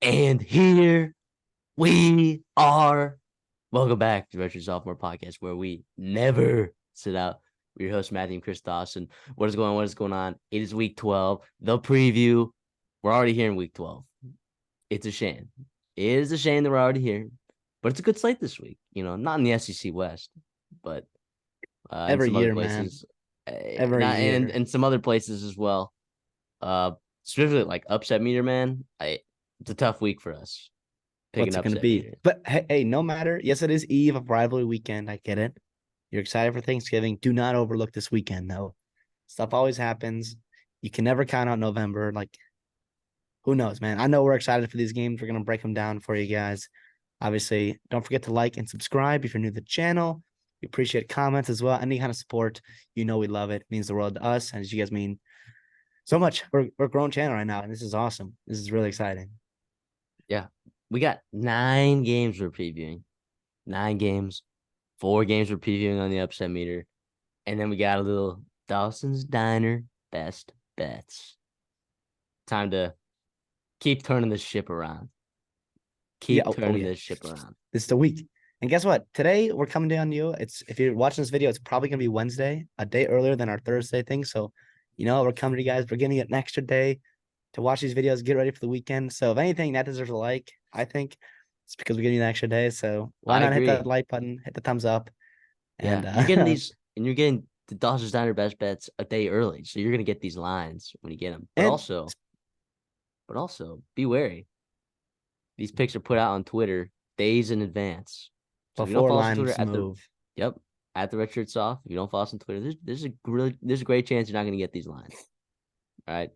And here we are. Welcome back to Redshirt Sophomore Podcast, where we never sit out. We're your host, Matthew and Chris Dawson. What is going on? What is going on? It is week 12. The preview. We're already here in week 12. It's a shame. It is a shame that we're already here, but it's a good slate this week. Not in the SEC West, but in Every some other year, man. places. Every Not in, year. in some other places as well. Specifically like upset meter, man. It's a tough week for us picking What's it going to upset be? meter. But hey, no matter. Yes, it is eve of rivalry weekend. I get it. You're excited for Thanksgiving. Do not overlook this weekend, though. Stuff always happens. You can never count out November. Like, who knows, man? I know we're excited for these games. We're going to break them down for you guys. Obviously, don't forget to like and subscribe if you're new to the channel. We appreciate comments as well. Any kind of support, we love it. It means the world to us. And as you guys mean so much. We're a grown channel right now, and this is awesome. This is really exciting. Yeah. We got 9 games we're previewing. 9 games. 4 games we're previewing on the upset meter. And then we got a little Dawson's Diner best bets. Time to keep turning this ship around. Yeah. Keep turning this ship around. This is the week. And guess what? Today we're coming down to you. It's if you're watching this video, it's probably gonna be Wednesday, a day earlier than our Thursday thing. So, we're coming to you guys. We're giving you an extra day to watch these videos, get ready for the weekend. So if anything, that deserves a like. I think it's because we're giving you an extra day. So why I not hit agree. that like button, hit the thumbs up, Yeah. and You're getting these, and you're getting the Dawson's Diner best bets a day early. So you're going to get these lines when you get them. But and also be wary. These picks are put out on Twitter days in advance. So if you don't before follow us on Twitter lines move. at the Redshirt Soft, if you don't follow us on Twitter, there's a great chance you're not going to get these lines. All right.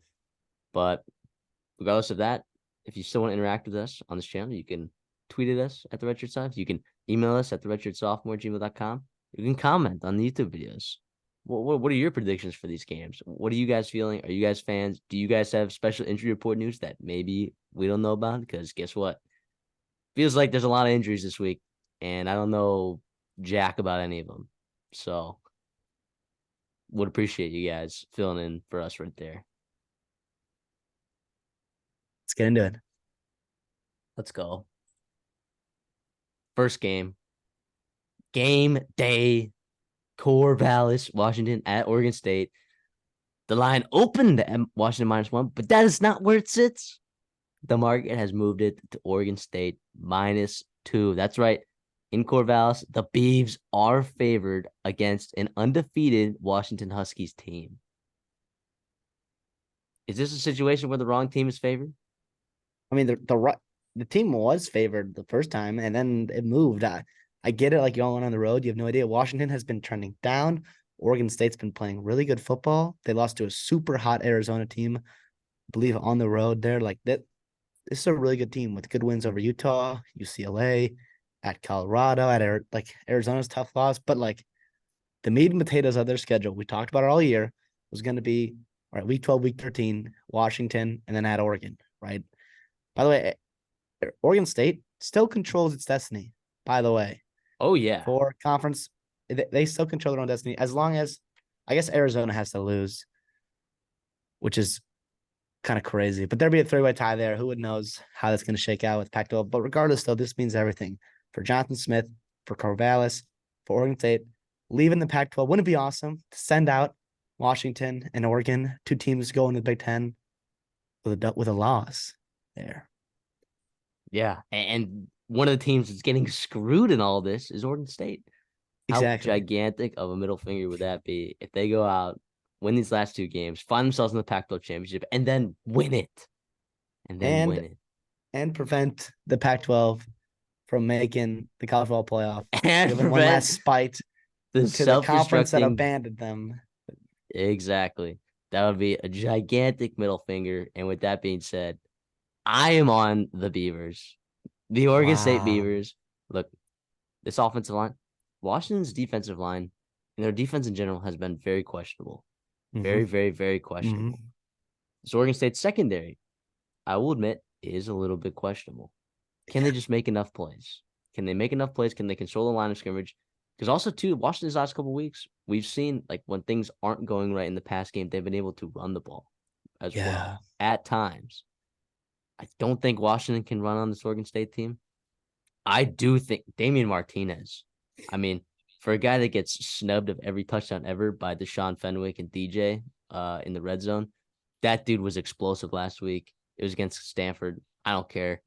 But regardless of that, if you still want to interact with us on this channel, you can tweet at us at the Redshirt Soft. You can email us at the redshirtsophomore@gmail.com. You can comment on the YouTube videos. What are your predictions for these games? What are you guys feeling? Are you guys fans? Do you guys have special injury report news that maybe we don't know about? Because guess what? Feels like there's a lot of injuries this week, and I don't know jack about any of them. So would appreciate you guys filling in for us right there. Let's get into it. Let's go. First game. Game day. Corvallis, Washington at Oregon State. The line opened at Washington -1, but that is not where it sits. The market has moved it to Oregon State -2. That's right. In Corvallis, the Beavs are favored against an undefeated Washington Huskies team. Is this a situation where the wrong team is favored? I mean, the team was favored the first time, and then it moved. I get it. Like, you all went on the road. You have no idea. Washington has been trending down. Oregon State's been playing really good football. They lost to a super hot Arizona team, I believe, on the road there. Like that, this is a really good team with good wins over Utah, UCLA, at Colorado, Arizona's tough loss. But like the meat and potatoes of their schedule, we talked about it all year, was going to be all right, week 12, week 13, Washington, and then at Oregon, right? By the way, Oregon State still controls its destiny, by the way. Oh, yeah. For conference, they still control their own destiny as long as, I guess, Arizona has to lose, which is kind of crazy. But there'll be a three-way tie there. Who knows how that's going to shake out with Pac-12? But regardless, though, this means everything for Jonathan Smith, for Corvallis, for Oregon State. Leaving the Pac-12 wouldn't it be awesome to send out Washington and Oregon, two teams going to the Big Ten with a loss there? Yeah, and one of the teams that's getting screwed in all this is Oregon State. How Exactly. gigantic of a middle finger would that be if they go out, win these last 2 games, find themselves in the Pac-12 championship, and then win it, and prevent the Pac-12 from making the college football playoff. and Give them one last prevent spite the to the conference that self-destructing. abandoned them. Exactly, that would be a gigantic middle finger. And with that being said, I am on the Beavers, the Oregon State Wow. Beavers. Look, this offensive line, Washington's defensive line, and their defense in general has been very questionable. Mm-hmm. Very, very, very questionable. Mm-hmm. So Oregon State's secondary, I will admit, is a little bit questionable. Can they just make enough plays? Can they make enough plays? Can they control the line of scrimmage? Because also, too, Washington's last couple of weeks, we've seen like when things aren't going right in the pass game, they've been able to run the ball as well Yeah. at times. I don't think Washington can run on this Oregon State team. I do think Damian Martinez. I mean, for a guy that gets snubbed of every touchdown ever by Deshaun Fenwick and DJ in the red zone, that dude was explosive last week. It was against Stanford. I don't care.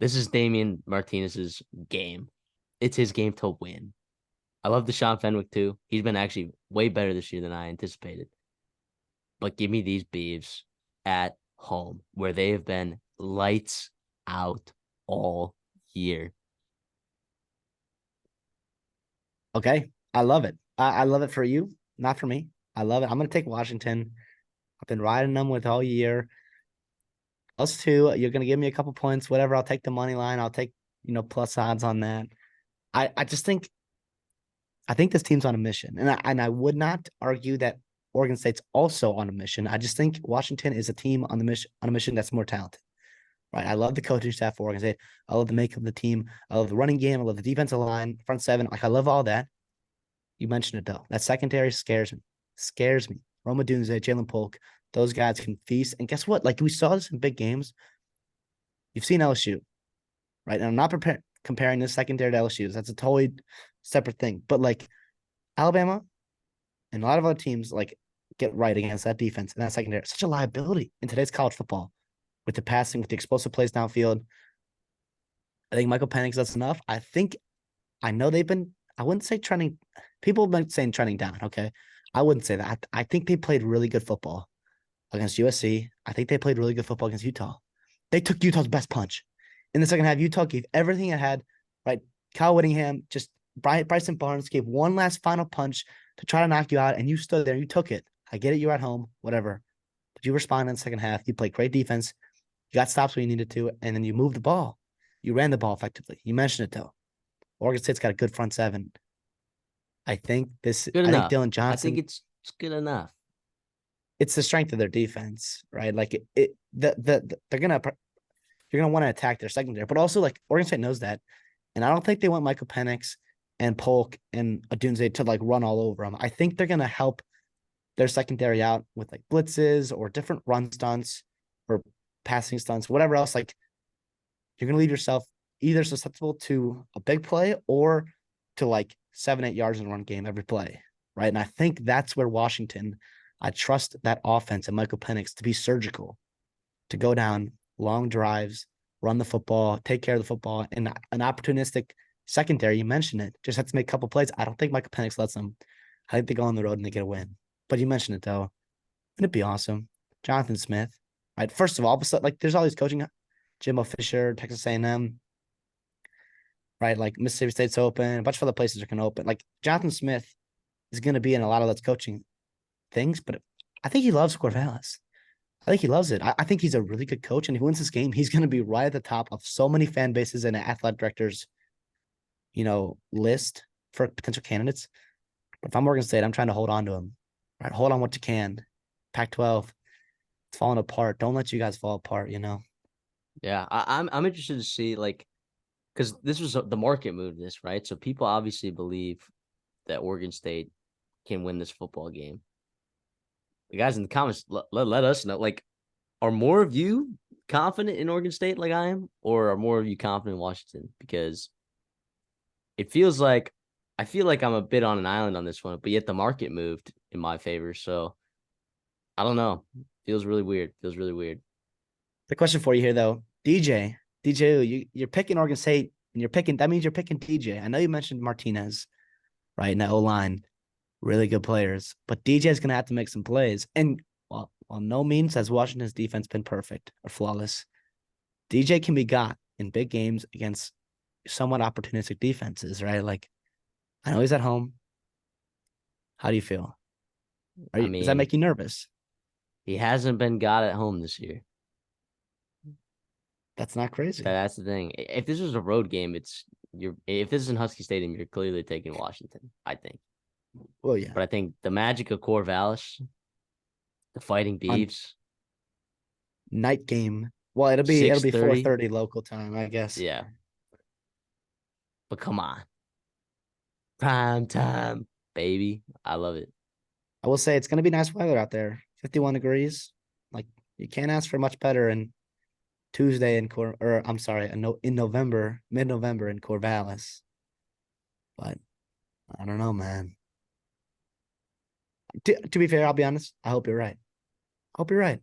This is Damian Martinez's game. It's his game to win. I love Deshaun Fenwick too. He's been actually way better this year than I anticipated. But give me these Beavs at home where they have been lights out all year. Okay. I love it. I love it for you, not for me. I love it. I'm going to take Washington. I've been riding them with all year. Us two, you're going to give me a couple points, whatever. I'll take the money line. I'll take, plus odds on that. I just think this team's on a mission. And I would not argue that Oregon State's also on a mission. I just think Washington is a team on a mission that's more talented. Right. I love the coaching staff for Oregon State. I love the makeup of the team. I love the running game. I love the defensive line, front seven. Like I love all that. You mentioned it though. That secondary scares me. Scares me. Roma Dunze, Jalen Polk, those guys can feast. And guess what? Like we saw this in big games. You've seen LSU, right? And I'm not comparing this secondary to LSU. That's a totally separate thing. But like Alabama and a lot of other teams like get right against that defense and that secondary. Such a liability in today's college football with the passing, with the explosive plays downfield. I think Michael Penix does enough. I know they've been, I wouldn't say trending. People have been saying trending down. Okay. I wouldn't say that. I think they played really good football against USC. I think they played really good football against Utah. They took Utah's best punch. In the second half, Utah gave everything it had, right? Kyle Whittingham, just Bryson Barnes gave one last final punch to try to knock you out, and you stood there. You took it. I get it. You're at home, whatever. But you responded in the second half. You played great defense. You got stops when you needed to, and then you moved the ball. You ran the ball effectively. You mentioned it, though. Oregon State's got a good front seven. I think Good I think enough. Dylan I think Johnson, it's good enough. it's the strength of their defense, right? Like they're gonna you're gonna want to attack their secondary, but also like Oregon State knows that, and I don't think they want Michael Penix and Polk and Adunze to like run all over them. I think they're gonna help their secondary out with like blitzes or different run stunts or passing stunts, whatever else. Like you're gonna leave yourself either susceptible to a big play or to like 7-8 yards in the run game every play, right? And I think that's where Washington. I trust that offense and Michael Penix to be surgical, to go down long drives, run the football, take care of the football, and an opportunistic secondary. You mentioned it, just have to make a couple plays. I don't think Michael Penix lets them. I think they go on the road and they get a win. But you mentioned it though, it'd be awesome. Jonathan Smith, right? First of all, like there's all these coaching, Jimbo Fisher, Texas A&M, right? Like Mississippi State's open, a bunch of other places are going to open. Like Jonathan Smith is going to be in a lot of those coaching things, but I think he loves Corvallis. I think he loves it. I think he's a really good coach, and if he wins this game, he's going to be right at the top of so many fan bases and athletic directors, list for potential candidates. But if I'm Oregon State, I'm trying to hold on to him. Right, hold on what you can. Pac-12, it's falling apart. Don't let you guys fall apart. Yeah, I'm interested to see like because this was the market move this, right? So people obviously believe that Oregon State can win this football game. The guys in the comments let us know. Like, are more of you confident in Oregon State like I am, or are more of you confident in Washington? Because it feels like I feel like I'm a bit on an island on this one, but yet the market moved in my favor. So I don't know. Feels really weird. Feels really weird. The question for you here, though, DJ, you're picking Oregon State, and that means you're picking DJ. I know you mentioned Martinez, right, in that O line, really good players, but DJ is going to have to make some plays. And while no means has Washington's defense been perfect or flawless, DJ can be got in big games against somewhat opportunistic defenses, right? Like, I know he's at home. How do you feel? I Does that mean, make you nervous? he hasn't been got at home this year. That's not crazy. That's the thing. If this was a road game, if this is in Husky Stadium, you're clearly taking Washington, I think. Well, yeah. But I think the magic of Corvallis, the Fighting On Beavs, night game. Well, it'll be 6:30. 4:30 local time, I guess. Yeah. But come on. Prime time, baby. I love it. I will say it's going to be nice weather out there. 51 degrees. Like you can't ask for much better. And Tuesday in November, mid-November in Corvallis. But I don't know, man. To be fair, I'll be honest. I hope you're right. I hope you're right.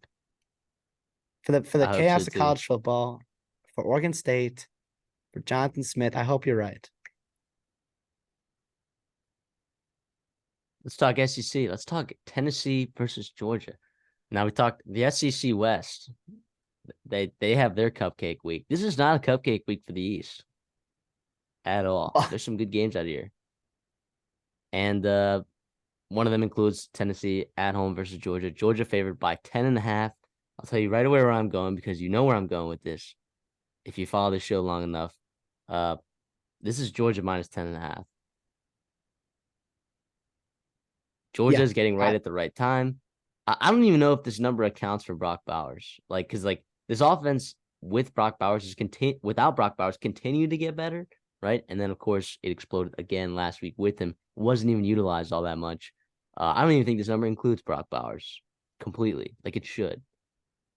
For the I hope so chaos of too. college football, for Oregon State, for Jonathan Smith, I hope you're right. Let's talk SEC. Let's talk Tennessee versus Georgia. Now we talked the SEC West. They have their cupcake week. This is not a cupcake week for the East at all. There's some good games out here. And one of them includes Tennessee at home versus Georgia. Georgia favored by 10.5. I'll tell you right away where I'm going because you know where I'm going with this. If you follow the show long enough, this is Georgia minus 10.5. Georgia Yeah, is getting right at the right time. I don't even know if this number accounts for Brock Bowers. Because this offense with Brock Bowers without Brock Bowers continue to get better, right? And then of course it exploded again last week with him. Wasn't even utilized all that much. I don't even think this number includes Brock Bowers completely, like it should.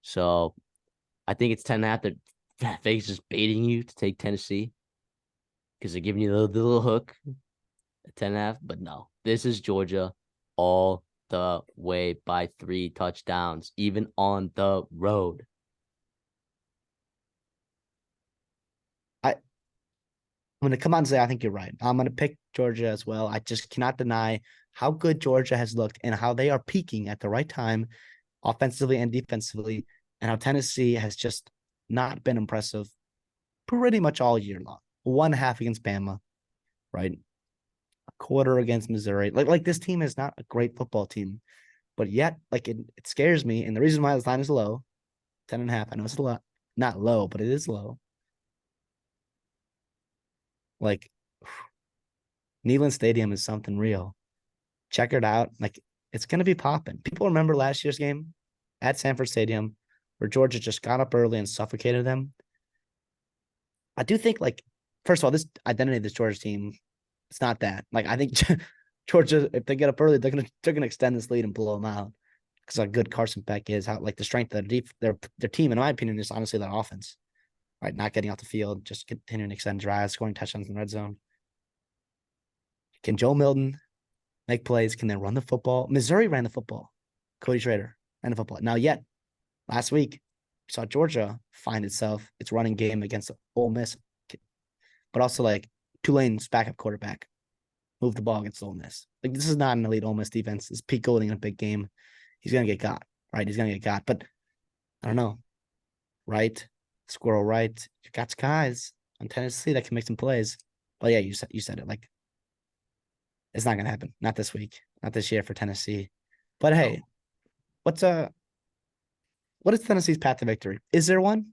So I think it's 10.5. That Vegas is baiting you to take Tennessee because they're giving you the little hook at 10.5. But no, this is Georgia all the way by 3 touchdowns, even on the road. I'm going to come on and say I think you're right. I'm going to pick Georgia as well. I just cannot deny how good Georgia has looked and how they are peaking at the right time, offensively and defensively, and how Tennessee has just not been impressive pretty much all year long. One half against Bama, right? A quarter against Missouri. Like this team is not a great football team, but yet it scares me. And the reason why this line is low, 10.5. I know it's a lot, not low, but it is low. Like Neyland Stadium is something real. Check it out. Like it's gonna be popping. People remember last year's game at Sanford Stadium where Georgia just got up early and suffocated them. I do think first of all, this identity of this Georgia team, it's not that. Like I think Georgia, if they get up early, they're gonna extend this lead and blow them out. Because how good Carson Beck is, how the strength of their team, in my opinion, is honestly their offense. Right, not getting off the field, just continuing to extend drives, scoring touchdowns in the red zone. Can Joe Milton make plays? Can they run the football? Missouri ran the football. Cody Schrader ran the football. Now, yet last week, we saw Georgia find its running game against Ole Miss, but also Tulane's backup quarterback moved the ball against Ole Miss. This is not an elite Ole Miss defense. It's Pete Golding in a big game. He's gonna get got, right? He's gonna get got, but I don't know, right? Squirrel right. You got guys on Tennessee that can make some plays. But yeah, you said it. It's not gonna happen. Not this week. Not this year for Tennessee. But hey, what is Tennessee's path to victory? Is there one?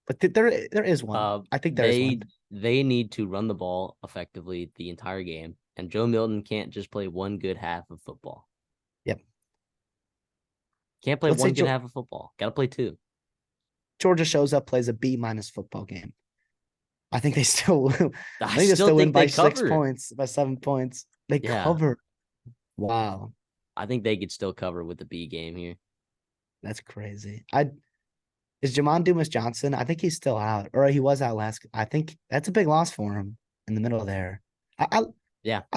But there is one. I think there is one. They need to run the ball effectively the entire game, and Joe Milton can't just play one good half of football. Yep. Can't play one good half of football. Got to play 2. Georgia shows up, plays a B- football game. I think they still will. I think they still win by cover. 6 points, by 7 points. They cover. Wow. I think they could still cover with the B game here. That's crazy. Is Jamon Dumas-Johnson? I think he's still out, or he was out last. I think that's a big loss for him in the middle there. I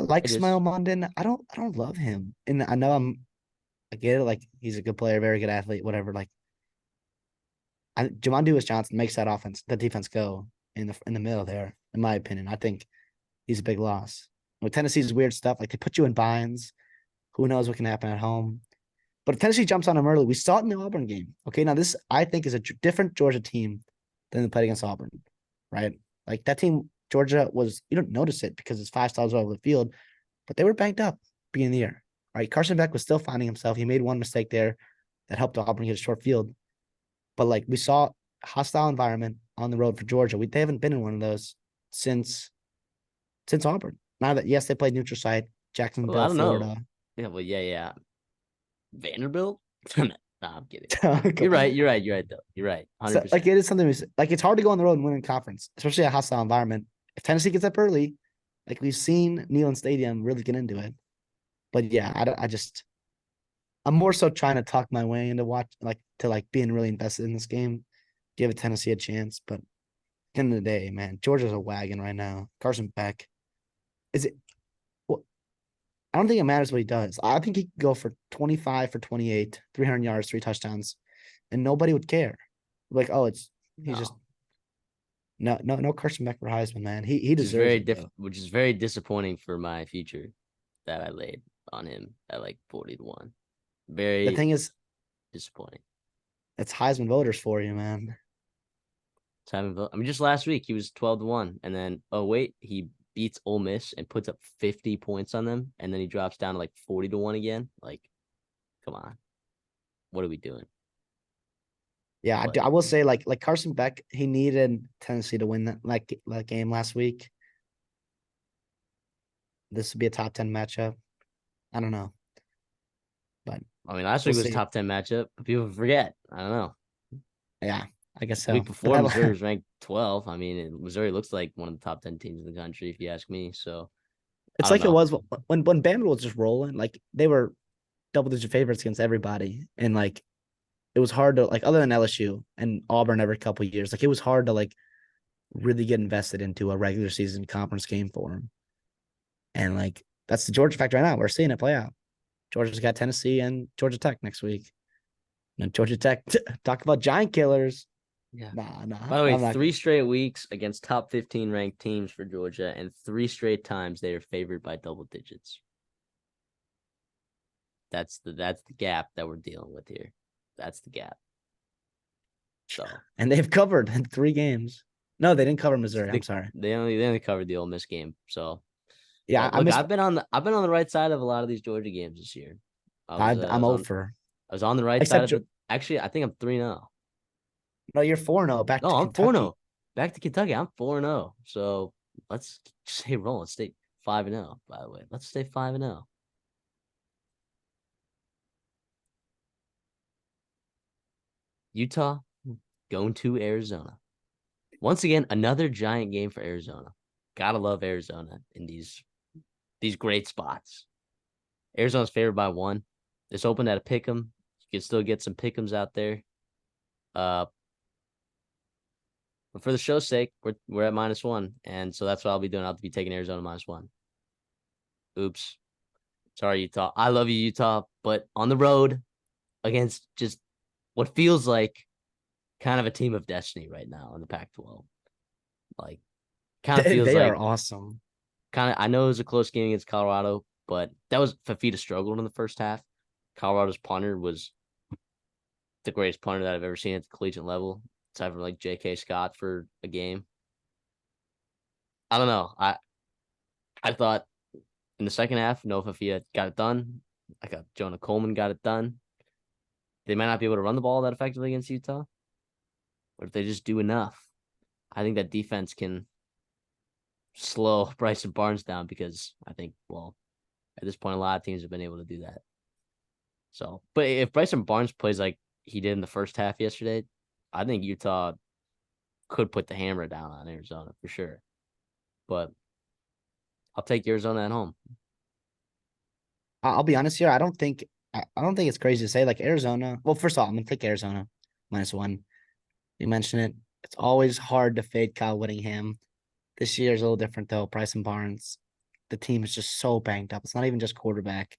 like Smile London. I don't love him, and I know I get it. He's a good player, very good athlete, whatever. Jamon Dumas-Johnson makes the defense go in the middle there. In my opinion, I think he's a big loss. With Tennessee's weird stuff, they put you in binds. Who knows what can happen at home? But if Tennessee jumps on them early, we saw it in the Auburn game. Okay, now this I think is a different Georgia team than they played against Auburn, right? That team, Georgia you don't notice it because it's 5 stars over the field, but they were banged up beginning of the year, right? Carson Beck was still finding himself. He made one mistake there that helped Auburn get a short field. But we saw a hostile environment on the road for Georgia. They haven't been in one of those since Auburn. Now that yes, they played neutral site, Jacksonville, I don't Florida. Know. Yeah. Vanderbilt? Nah, I'm kidding. You're right. You're right, though. You're right. 100%. So, it is something it's hard to go on the road and win in conference, especially a hostile environment. If Tennessee gets up early, we've seen Neyland Stadium really get into it. But yeah, I'm more so trying to talk my way into being really invested in this game. give Tennessee a chance. But at the end of the day, man, Georgia's a wagon right now. Carson Beck, is it? Well, I don't think it matters what he does. I think he could go for 25 for 28, 300 yards, 3 touchdowns, and nobody would care. Like, oh, he's just No, no Carson Beck for Heisman, man. He deserves it though. which is very disappointing for my future that I laid on him at like 40-1. The Very thing is, disappointing. it's Heisman voters for you, man. I mean, just last week he was 12-1, and then oh wait, he beats Ole Miss and puts up 50 points on them, and then he drops down to like 40-1 again. Like, come on, what are we doing? Yeah, But I will say like Carson Beck, he needed Tennessee to win that game last week. This would be a top 10 matchup. I don't know, but I mean, last we'll week was see. top 10 matchup, but people forget. I don't know. Yeah, I guess The so. week But before, Missouri that was ranked 12. I mean, Missouri looks like one of the top 10 teams in the country, if you ask me. So I it's don't like it know. was when Bama was just rolling. Like they were double digit favorites against everybody, and like it was hard to like other than LSU and Auburn every couple of years. Like it was hard to like really get invested into a regular season conference game for them. And like that's the Georgia factor right now. We're seeing it play out. Georgia's got Tennessee and Georgia Tech next week. And Georgia Tech talk about giant killers. Yeah. Nah. By the way, I'm not gonna. 3 straight weeks against top 15 ranked teams for Georgia, and 3 straight times they are favored by double digits. That's the gap that we're dealing with here. That's the gap. So And they've covered in 3 games. No, they didn't cover Missouri. I'm they, sorry. they only covered the Ole Miss game. So, Yeah, but I look, missed. I've been on the right side of a lot of these Georgia games this year. I I'm was on over. I was on the right side Except of it. Actually, I think I'm 3-0. no, you're 4-0 back No, to I'm Kentucky. 4-0. Back to Kentucky. I'm 4-0. So let's stay rolling. Let's stay 5-0, by the way. Let's stay 5-0. Utah going to Arizona. Once again, another giant game for Arizona. Gotta love Arizona in these great spots. Arizona's favored by 1. This opened at a pick'em. You can still get some pick'ems out there. Uh, but for the show's sake, we're at -1, and so that's what I'll be doing. I'll be taking Arizona -1. Oops. Sorry, Utah. I love you, Utah, but on the road against just what feels like kind of a team of destiny right now in the Pac-12. Like, kind of feels They are like awesome. I know it was a close game against Colorado, but that was Fafita struggled in the first half. Colorado's punter was the greatest punter that I've ever seen at the collegiate level, aside from like J.K. Scott for a game. I don't know. I thought in the second half, Noah Fafita got it done. I got Jonah Coleman got it done. They might not be able to run the ball that effectively against Utah, but if they just do enough, I think that defense can slow Bryson Barnes down because I think, well, at this point, a lot of teams have been able to do that. So, but if Bryson Barnes plays like he did in the first half yesterday, I think Utah could put the hammer down on Arizona for sure. But I'll take Arizona at home. I'll be honest here. I don't think it's crazy to say like Arizona. Well, first of all, I'm gonna take Arizona -1. You mentioned it. It's always hard to fade Kyle Whittingham. This year is a little different though. Bryson Barnes, the team is just so banged up. It's not even just quarterback.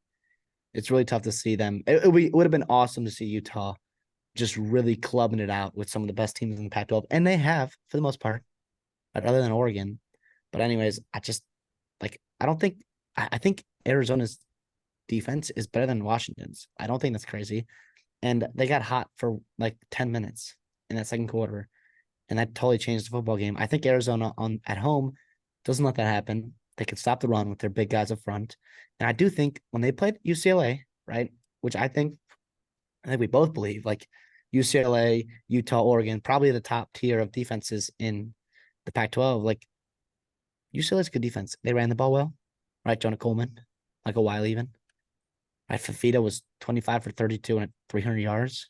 It's really tough to see them. It would have been awesome to see Utah just really clubbing it out with some of the best teams in the Pac-12, and they have for the most part, but other than Oregon. But anyways, I just like I don't think I think Arizona's defense is better than Washington's. I don't think that's crazy. And they got hot for like 10 minutes in that second quarter. And that totally changed the football game. I think Arizona on at home doesn't let that happen. They can stop the run with their big guys up front. And I do think when they played UCLA, right, which I think we both believe, like UCLA, Utah, Oregon, probably the top tier of defenses in the Pac-12. Like UCLA's good defense. They ran the ball well, right? Jonah Coleman, Michael Wiley even. Right, Fafita was 25 for 32 and 300 yards.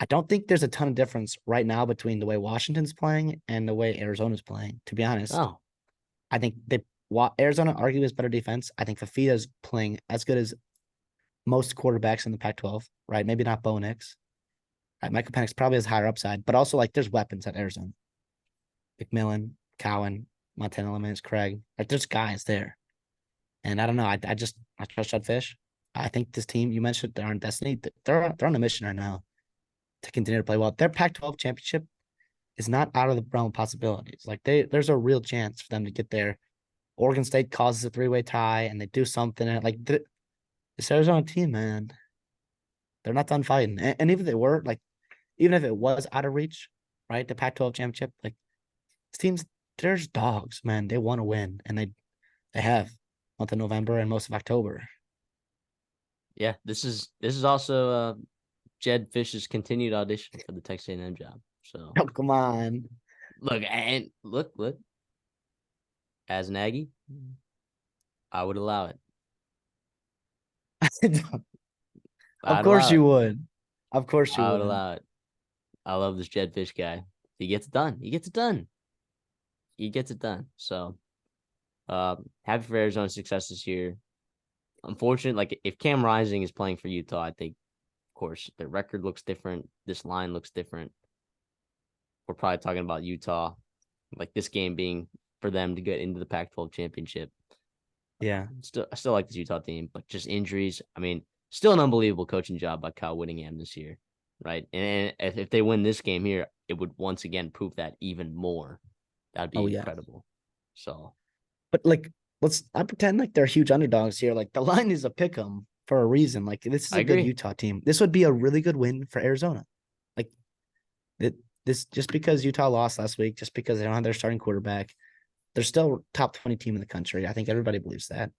I don't think there's a ton of difference right now between the way Washington's playing and the way Arizona's playing. To be honest, Oh, I think Arizona arguably is better defense. I think Fafita's playing as good as most quarterbacks in the Pac-12. Right, maybe not Bo Nix. Michael Penix probably has higher upside, but also like there's weapons at Arizona. McMillan, Cowan, Montana Lemons, Craig. Like there's guys there. And I don't know. I trust Judd Fish. I think this team you mentioned they're on destiny. They're on a mission right now to continue to play well. Their Pac-12 championship is not out of the realm of possibilities. Like there's a real chance for them to get there. Oregon State causes a three-way tie and they do something. And like this Arizona team, man, they're not done fighting. And even if they were, like, even if it was out of reach, right? The Pac-12 championship, like this team's there's dogs, man. They want to win, and they have month of November and most of October. Yeah, this is also Jed Fish's continued audition for the Texas A&M job. So Oh, come on. look, as an Aggie, I would allow it. Of I'd course allow it. you would. Of course you I would would. allow it. I love this Jed Fish guy. He gets it done. He gets it done. He gets it done. So happy for Arizona's success this year. Unfortunate, like if Cam Rising is playing for Utah, I think, of course, their record looks different. This line looks different. We're probably talking about Utah, like this game being for them to get into the Pac-12 championship. Yeah. I still like this Utah team, but just injuries. I mean, still an unbelievable coaching job by Kyle Whittingham this year, right? And if they win this game here, it would once again prove that even more. That'd Oh be yeah. incredible. So, But like, I pretend like they're huge underdogs here. Like the line is a pick 'em for a reason. Like this is I a good agree. Utah team. This would be a really good win for Arizona. Like it, this just because Utah lost last week, just because they don't have their starting quarterback, they're still top 20 team in the country. I think everybody believes that.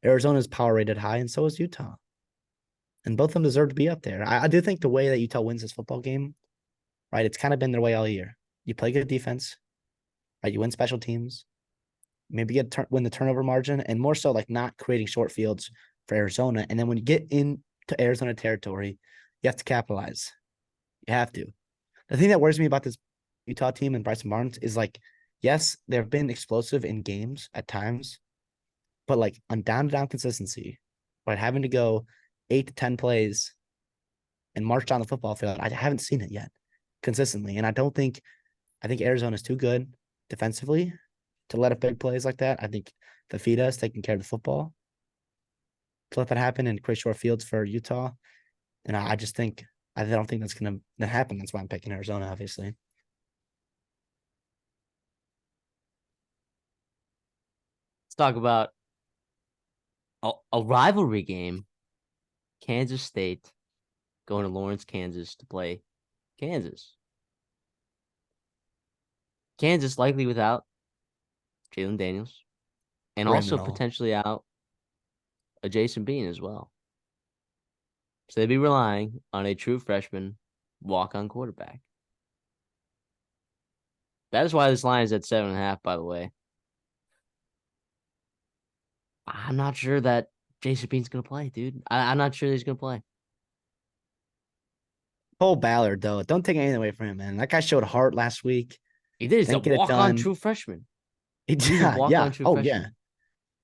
Arizona's power rated high, and so is Utah. And both of them deserve to be up there. I do think the way that Utah wins this football game, right? It's kind of been their way all year. You play good defense, right? You win special teams, maybe win the turnover margin, and more so like not creating short fields for Arizona. And then when you get into Arizona territory, you have to capitalize. You have to. The thing that worries me about this Utah team and Bryson Barnes is like, yes, they've been explosive in games at times, but like on down consistency, right? Having to go 8 to 10 plays and march down the football field, I haven't seen it yet consistently. And I think Arizona's too good defensively to let up big plays like that. I think Fafita's taking care of the football to let that happen and create short fields for Utah. And I just think I don't think that's gonna happen. That's why I'm picking Arizona, obviously. Let's talk about a rivalry game. Kansas State going to Lawrence, Kansas to play Kansas. Kansas likely without Jalen Daniels and also Criminal. potentially out a Jason Bean as well. So they'd be relying on a true freshman walk-on quarterback. That is why this line is at 7.5, by the way. I'm not sure that Jason Bean's going to play, dude. I'm not sure he's going to play. Cole Ballard, though, don't take anything away from him, man. That guy showed heart last week. He did. He's a Didn't get it walk-on done. true freshman. He, He's a walk-on yeah. true Oh, yeah. freshman.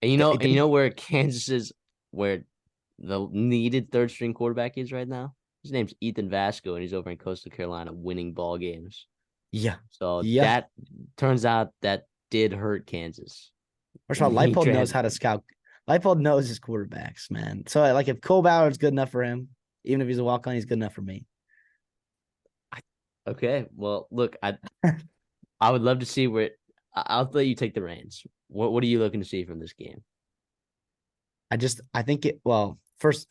And you know where Kansas is, where the needed third string quarterback is right now? His name's Ethan Vasco, and he's over in Coastal Carolina winning ball games. Yeah. So Yeah. that turns out that did hurt Kansas. First of all, Leipold knows how to scout. Leipold knows his quarterbacks, man. So like if Cole Ballard's good enough for him, even if he's a walk-on, he's good enough for me. Okay, well, look, I would love to see where I'll let you take the reins. What are you looking to see from this game? I think first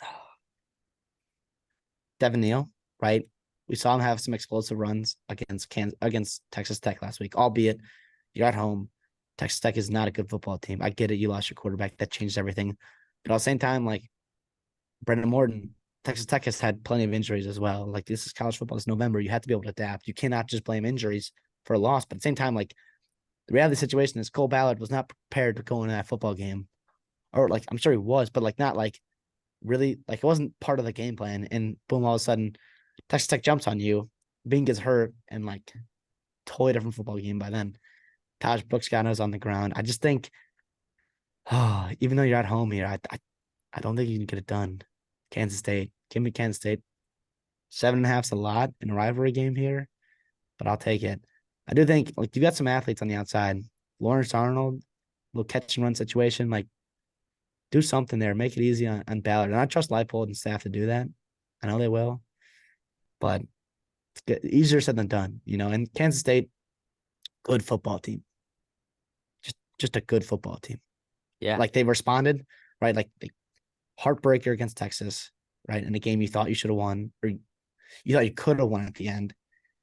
Devin Neal, right? We saw him have some explosive runs against Texas Tech last week, albeit you're at home. Texas Tech is not a good football team. I get it. You lost your quarterback. That changed everything. But at the same time, like Brendan Morton, Texas Tech has had plenty of injuries as well. Like this is college football. It's November. You have to be able to adapt. You cannot just blame injuries for a loss. But at the same time, like the reality of the situation is Cole Ballard was not prepared to go into that football game. Or like I'm sure he was, but like not like really like it wasn't part of the game plan. And boom, all of a sudden, Texas Tech jumps on you. Bean gets hurt and like totally different football game by then. Taj Brooks got us on the ground. I just think, even though you're at home here, I don't think you can get it done. Kansas State, give me Kansas State. 7.5's a lot in a rivalry game here, but I'll take it. I do think like you got some athletes on the outside. Lawrence Arnold, little catch and run situation, like do something there, make it easy on Ballard. And I trust Leipold and staff to do that. I know they will, but it's easier said than done, you know. And Kansas State, good football team, just a good football team. Yeah. Like they responded, right? Like heartbreaker against Texas, right? In a game you thought you should have won, or you thought you could have won at the end,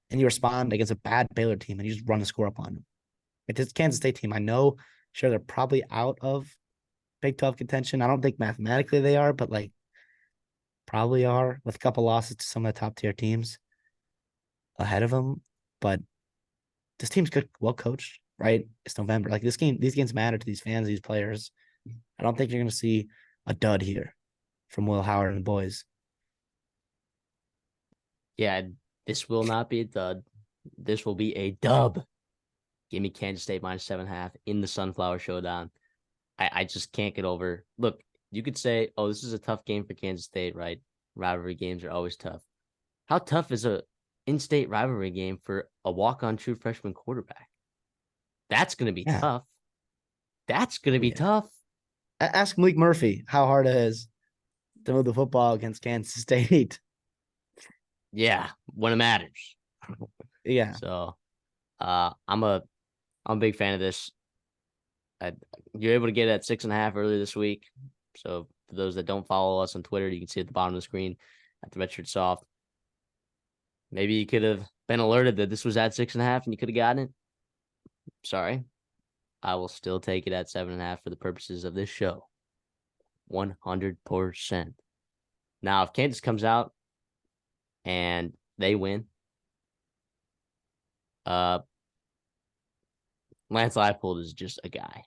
and you respond against a bad Baylor team and you just run the score up on them. Like this Kansas State team, I know, sure they're probably out of Big 12 contention. I don't think mathematically they are, but like probably are with a couple losses to some of the top tier teams ahead of them. But this team's good, well coached, right? It's November. Like this game, these games matter to these fans, these players. I don't think you're going to see a dud here from Will Howard and the boys. Yeah, this will not be a dud. This will be a dub. Give me Kansas State -7.5 in the Sunflower Showdown. I just can't get over. Look, you could say, oh, this is a tough game for Kansas State, right? Rivalry games are always tough. How tough is a in-state rivalry game for a walk-on true freshman quarterback? That's going to be Yeah. tough. That's going to be tough. Ask Malik Murphy how hard it is to move the football against Kansas State. Yeah, when it matters. Yeah. So, I'm a big fan of this. You're able to get it at 6.5 earlier this week. So for those that don't follow us on Twitter, you can see at the bottom of the screen at the Redshirt Soft. Maybe you could have been alerted that this was at 6.5 and you could have gotten it. Sorry. I will still take it at 7.5 for the purposes of this show. 100%. Now, if Kansas comes out and they win, Lance Leipold is just a guy.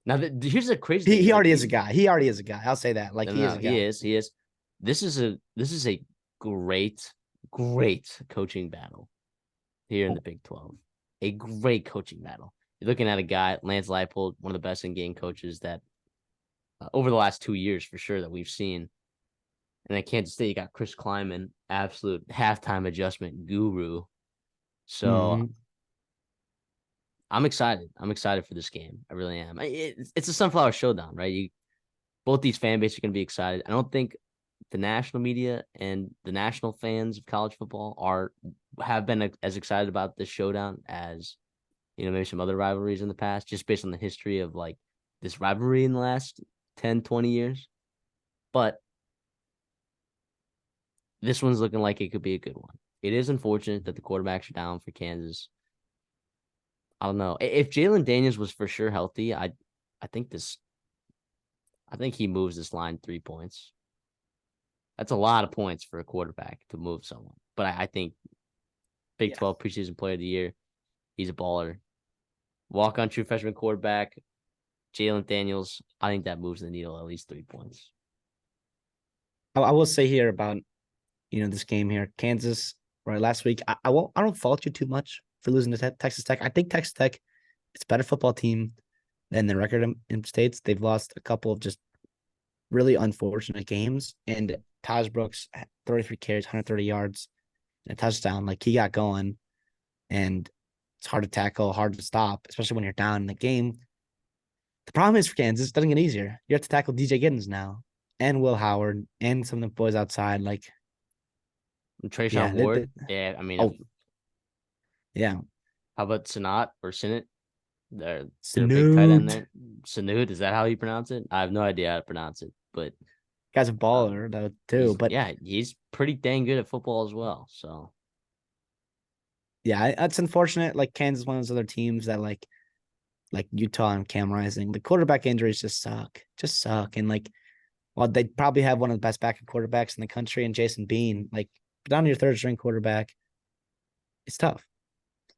Now, here's the crazy thing. He already is a guy. He already is a guy. I'll say that. Like he is a guy. He is. This is a great coaching battle here in the Big 12. A great coaching battle. You're looking at a guy, Lance Leipold, one of the best in-game coaches that over the last 2 years for sure that we've seen. And at Kansas State, you got Chris Kleiman, absolute halftime adjustment guru. So I'm excited. I'm excited for this game. I really am. It's a Sunflower Showdown, right? Both these fan bases are going to be excited. I don't think the national media and the national fans of college football have been as excited about this showdown as, maybe some other rivalries in the past, just based on the history of like this rivalry in the last 10, 20 years. But this one's looking like it could be a good one. It is unfortunate that the quarterbacks are down for Kansas. I don't know. If Jalen Daniels was for sure healthy, I think he moves this line 3 points. That's a lot of points for a quarterback to move someone. But I think Big 12 preseason player of the year, he's a baller. Walk-on true freshman quarterback, Jalen Daniels, I think that moves the needle at least 3 points. I will say here about, this game here, Kansas, right? Last week, I don't fault you too much for losing to Texas Tech. I think Texas Tech is a better football team than the record in states. They've lost a couple of just really unfortunate games. And Taj Brooks, 33 carries, 130 yards, and a touchdown. Like he got going, and it's hard to tackle, hard to stop, especially when you're down in the game. The problem is for Kansas, it doesn't get easier. You have to tackle DJ Giddens now, and Will Howard, and some of the boys outside. Like Trayshawn Ward. I mean, yeah. How about Sanat or Sinnott? They're Snoot. big tight end there. Snoot, is that how you pronounce it? I have no idea how to pronounce it, but guy's a baller though too. But yeah, he's pretty dang good at football as well. So yeah, it's unfortunate. Like Kansas, one of those other teams that like Utah and Cam Rising, the quarterback injuries just suck. And like, well, they probably have one of the best backup quarterbacks in the country, and Jason Bean. Like down to your third string quarterback, it's tough,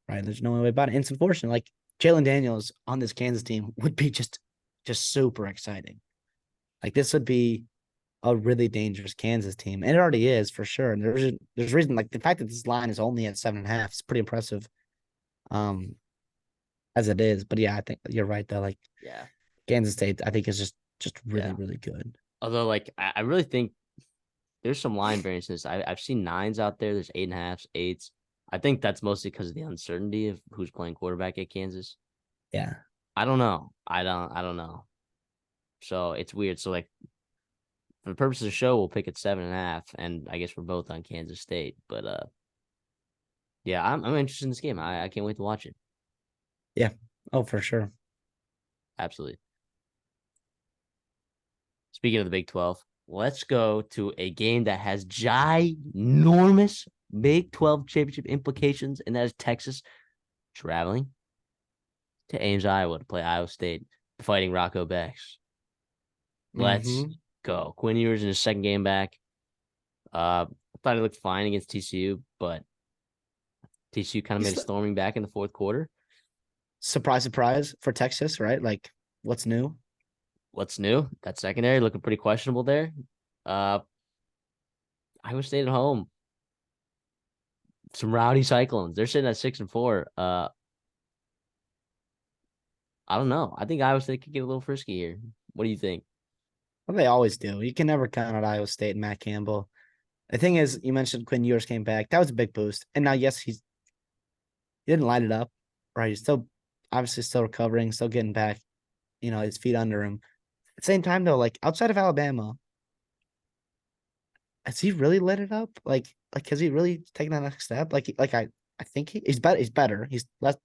right? There's no way about it. And it's unfortunate. Like Jalen Daniels on this Kansas team would be just super exciting. Like this would be a really dangerous Kansas team, and it already is for sure. And there's reason, like the fact that this line is only at 7.5 is pretty impressive, as it is. But yeah, I think you're right though. Like yeah, Kansas State, I think is just really really good. Although, like I really think there's some line variances. I've seen 9s out there. There's 8.5s, 8s. I think that's mostly because of the uncertainty of who's playing quarterback at Kansas. Yeah. I don't know. I don't know. So it's weird. So like for the purpose of the show, we'll pick at 7.5, and I guess we're both on Kansas State. But yeah, I'm interested in this game. I can't wait to watch it. Yeah. Oh, for sure. Absolutely. Speaking of the Big 12, let's go to a game that has ginormous Big 12 championship implications, and that is Texas traveling to Ames, Iowa to play Iowa State, the Fighting Rocco Becks. Let's Mm-hmm. go. Quinn Ewers in his second game back. I thought he looked fine against TCU, but TCU kind of made a storming back in the fourth quarter. Surprise, surprise for Texas, right? Like, what's new? What's new? That secondary looking pretty questionable there. Uh, Iowa State at home. Some rowdy Cyclones. They're sitting at 6-4. I don't know. I think Iowa State could get a little frisky here. What do you think? Well, they always do. You can never count out Iowa State and Matt Campbell. The thing is, you mentioned Quinn Ewers came back. That was a big boost. And now, yes, he didn't light it up, right? He's still obviously still recovering, still getting back, his feet under him. At the same time, though, like outside of Alabama, has he really lit it up? Like has he really taken that next step? I think he's better. He's better. He's less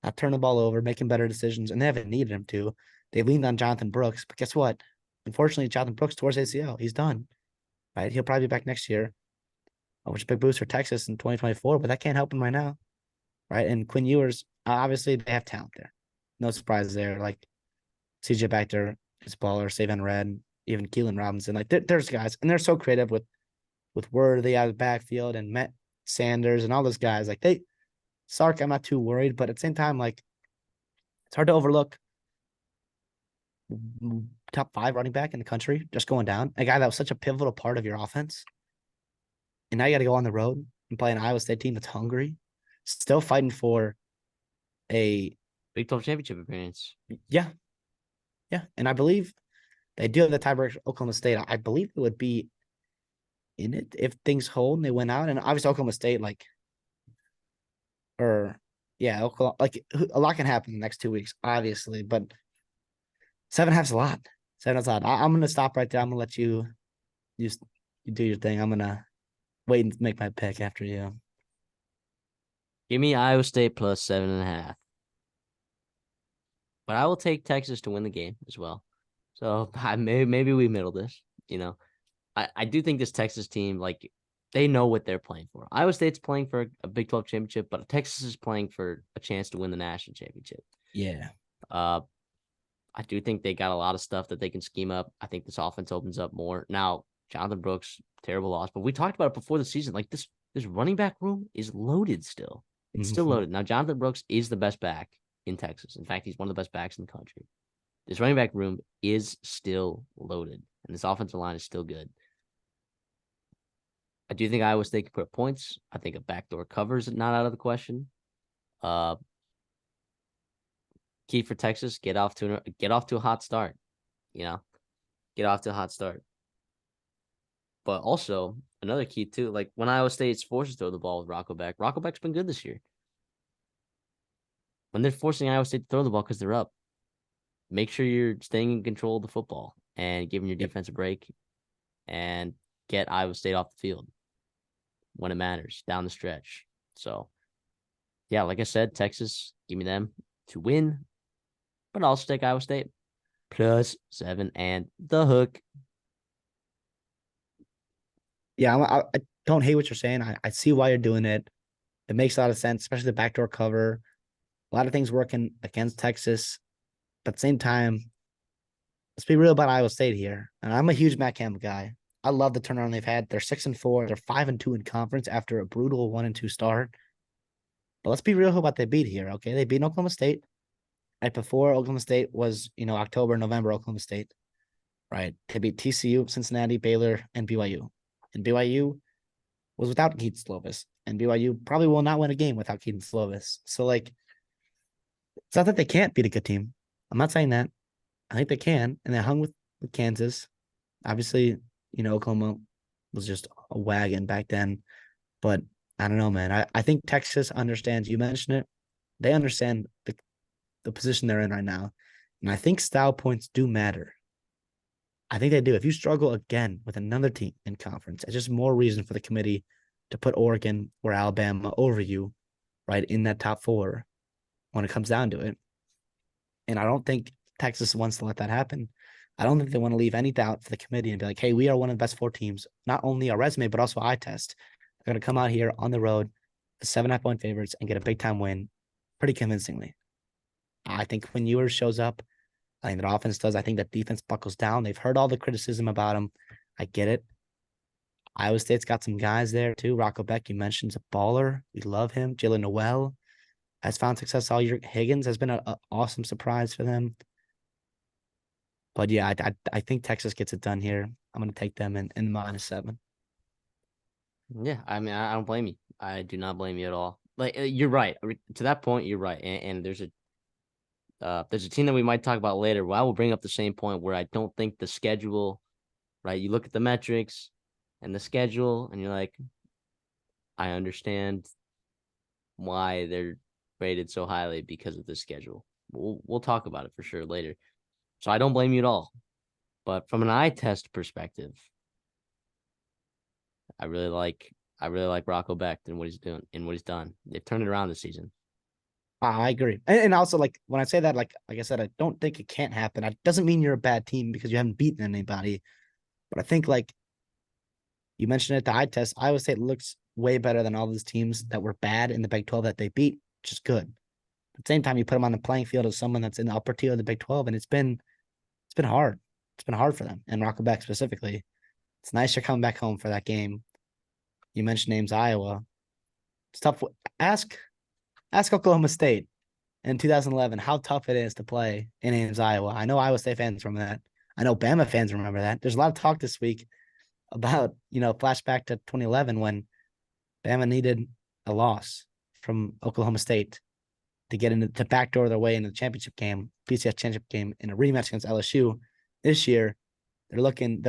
not turning the ball over, making better decisions, and they haven't needed him to. They leaned on Jonathan Brooks, but guess what? Unfortunately, Jonathan Brooks tore his ACL. He's done. Right? He'll probably be back next year, which is a big boost for Texas in 2024, but that can't help him right now. Right? And Quinn Ewers, obviously, they have talent there. No surprises there. Like CJ Baxter is a baller, Savan Red, even Keelan Robinson. Like there's guys, and they're so creative with Worthy out of the backfield and Matt Sanders and all those guys. Like Sark, I'm not too worried, but at the same time, like it's hard to overlook top 5 running back in the country just going down. A guy that was such a pivotal part of your offense. And now you got to go on the road and play an Iowa State team that's hungry, still fighting for a Big 12 championship appearance. yeah. Yeah. And I believe they do have the tiebreaker Oklahoma State. I believe it would be in it if things hold and they went out. And obviously Oklahoma State, Oklahoma, like a lot can happen in the next 2 weeks, obviously, but 7.5's a lot. 7.5's a lot. I'm gonna stop right there. I'm gonna let you do your thing. I'm gonna wait and make my pick after you. Give me Iowa State plus 7.5. But I will take Texas to win the game as well. So maybe we middle this. I do think this Texas team, like, they know what they're playing for. Iowa State's playing for a Big 12 championship, but Texas is playing for a chance to win the national championship. Yeah. I do think they got a lot of stuff that they can scheme up. I think this offense opens up more. Now, Jonathan Brooks, terrible loss, but we talked about it before the season. Like this running back room is loaded still. It's still loaded. Now, Jonathan Brooks is the best back in Texas. In fact, he's one of the best backs in the country. This running back room is still loaded, and this offensive line is still good. I do think Iowa State can put up points. I think a backdoor cover is not out of the question. Key for Texas, get off to a hot start. Get off to a hot start. But also another key too, like when Iowa State's forced to throw the ball with Rocco Beck's been good this year. When they're forcing Iowa State to throw the ball because they're up, make sure you're staying in control of the football and giving your defense a break and get Iowa State off the field when it matters down the stretch. So, yeah, like I said, Texas, give me them to win, but I'll also take Iowa State plus 7 and the hook. Yeah, I don't hate what you're saying. I see why you're doing it. It makes a lot of sense, especially the backdoor cover. A lot of things working against Texas. But at the same time, let's be real about Iowa State here. And I'm a huge Matt Campbell guy. I love the turnaround they've had. They're 6-4. They're 5-2 in conference after a brutal 1-2 start. But let's be real about what they beat here. Okay, they beat Oklahoma State right before Oklahoma State was October, November. Oklahoma State, right? They beat TCU, Cincinnati, Baylor, and BYU. And BYU was without Keaton Slovis, and BYU probably will not win a game without Keaton Slovis. So it's not that they can't beat a good team. I'm not saying that. I think they can, and they hung with Kansas. Obviously, Oklahoma was just a wagon back then. But I don't know, man. I think Texas understands. You mentioned it. They understand the position they're in right now. And I think style points do matter. I think they do. If you struggle again with another team in conference, it's just more reason for the committee to put Oregon or Alabama over you, right, in that top four when it comes down to it. And I don't think Texas wants to let that happen. I don't think they want to leave any doubt for the committee and be like, hey, we are one of the best 4 teams, not only our resume, but also eye test. They're going to come out here on the road, the 7.5 point favorites, and get a big time win pretty convincingly. I think when Ewers shows up, I think that offense does. I think that defense buckles down. They've heard all the criticism about him. I get it. Iowa State's got some guys there too. Rocco Beck, you mentioned, is a baller. We love him. Jalen Noel has found success all year. Higgins has been an awesome surprise for them. But yeah, I think Texas gets it done here. I'm going to take them in -7. Yeah, I mean, I don't blame you. I do not blame you at all. Like you're right. To that point, you're right. And there's a team that we might talk about later. Well, I will bring up the same point where I don't think the schedule, right? You look at the metrics and the schedule, and you're like, I understand why they're rated so highly because of the schedule. We'll talk about it for sure later. So I don't blame you at all. But from an eye test perspective, I really like Rocco Beck and what he's doing and what he's done. They've turned it around this season. I agree. And also, like, when I say that, like I said, I don't think it can't happen. It doesn't mean you're a bad team because you haven't beaten anybody. But I think, like, you mentioned it, the eye test, Iowa State looks way better than all those teams that were bad in the Big 12 that they beat, which is good. At the same time, you put them on the playing field as someone that's in the upper tier of the Big 12, and it's been hard. It's been hard for them, and Rocco Beck specifically. It's nice you're coming back home for that game. You mentioned names Iowa. It's tough. Ask Oklahoma State in 2011 how tough it is to play in Ames, Iowa. I know Iowa State fans remember that. I know Bama fans remember that. There's a lot of talk this week about, flashback to 2011 when Bama needed a loss from Oklahoma State to get into to backdoor their way into the championship game, PCS championship game in a rematch against LSU. This year, they're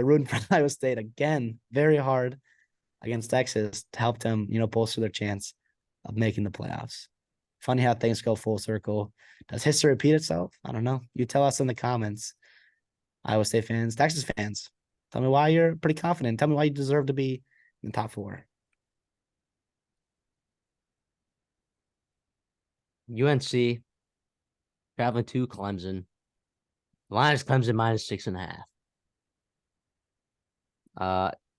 rooting for Iowa State again, very hard against Texas to help them, bolster their chance of making the playoffs. Funny how things go full circle. Does history repeat itself? I don't know. You tell us in the comments. Iowa State fans, Texas fans, tell me why you're pretty confident. Tell me why you deserve to be in the top 4. UNC traveling to Clemson. The line is Clemson -6.5.